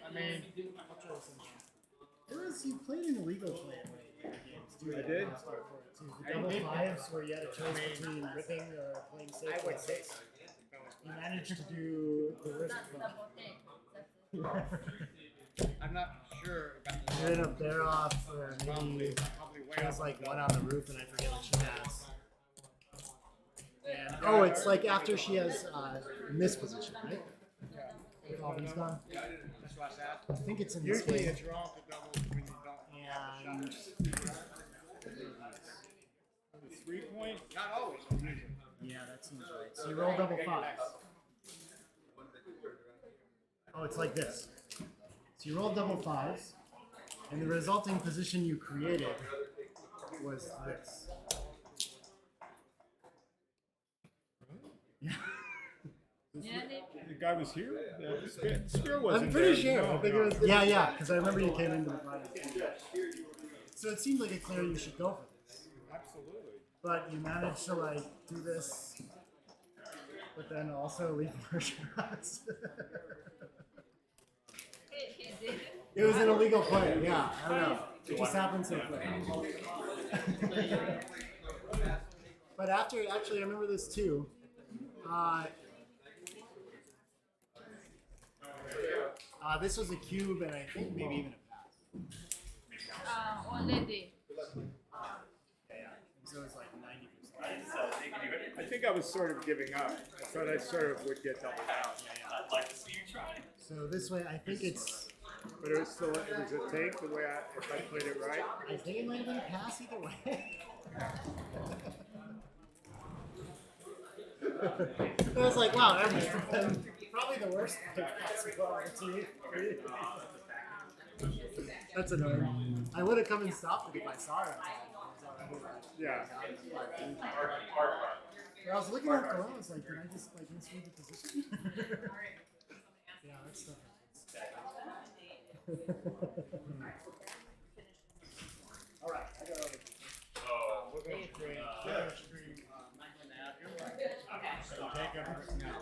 I mean, you played an illegal play in one of the games, too. I did? The double fives where you had a choice between ripping or playing safe. I would say. You managed to do the risk play. I'm not sure about You ended up there off, or maybe she has like one on the roof, and I forget what she has. And, oh, it's like after she has miss position, right? With all these gone. That's what I asked. I think it's in this Usually game. it's wrong to double when you don't. And 3-point? Not always. yeah, that seems right. So you roll double fives. Oh, it's like this. So you roll double fives, and the resulting position you created was this. Yeah. The guy was here? Spear wasn't I'm pretty there. sure. No, I think no. it was. Yeah, because I remember you came into the final. So it seemed like a clear you should go for this, Absolutely. but you managed to like do this, but then also leave more shots. It was an illegal play. Yeah, I don't know. It just happened so quick. But after, actually, I remember this too. This was a cube, and I think maybe even a pass. Already. So it was like 90%. I think I was sort of giving up. I thought I sort of would get doubled out. So this way, I think it's. But it was still, it was a take the way if I played it right. I think it might have been a pass either way. I was like, wow, that must have been probably the worst possible opportunity. That's annoying. I would have come and stopped it if I saw it. Yeah. I was looking at the I was like, did I just like misread the position? Yeah, that's stuff. We're gonna stream take them now.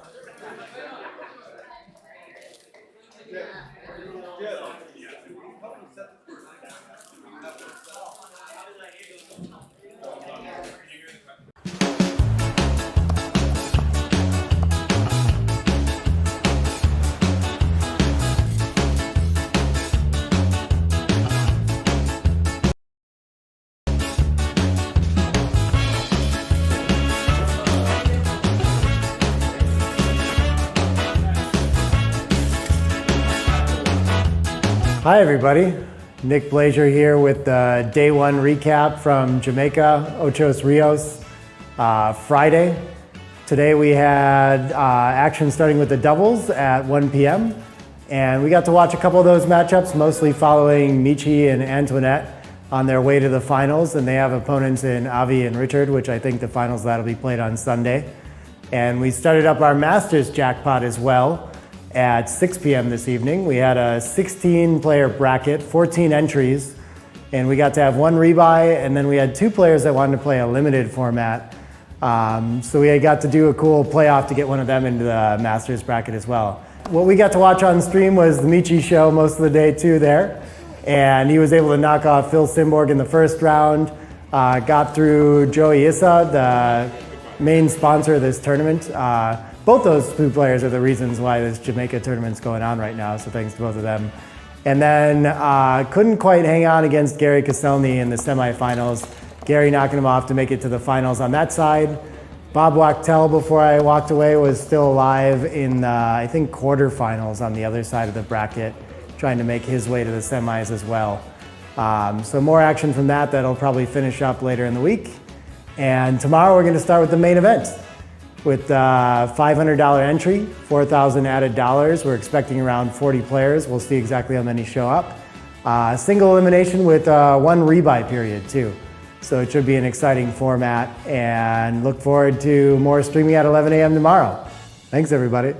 Hi everybody, Nick Blazier here with the day one recap from Jamaica, Ochos Rios, Friday. Today we had action starting with the doubles at 1 p.m. and we got to watch a couple of those matchups, mostly following Michi and Antoinette on their way to the finals, and they have opponents in Avi and Richard, which I think the finals that'll be played on Sunday. And we started up our Masters jackpot as well at 6 p.m. this evening. We had a 16-player bracket, 14 entries, and we got to have one rebuy, and then we had 2 players that wanted to play a limited format. So we got to do a cool playoff to get one of them into the Masters bracket as well. What we got to watch on stream was the Michi show most of the day too there, and he was able to knock off Phil Simborg in the first round, got through Joey Issa, the main sponsor of this tournament. Both those 2 players are the reasons why this Jamaica tournament's going on right now, so thanks to both of them. And then couldn't quite hang on against Gary Caselny in the semifinals. Gary knocking him off to make it to the finals on that side. Bob Wachtel, before I walked away, was still alive in, I think, quarterfinals on the other side of the bracket, trying to make his way to the semis as well. So more action from that. That'll probably finish up later in the week. And tomorrow we're going to start with the main event with $500 entry, 4,000 added dollars. We're expecting around 40 players. We'll see exactly how many show up. Single elimination with 1 rebuy period too. So it should be an exciting format, and look forward to more streaming at 11 a.m. tomorrow. Thanks everybody.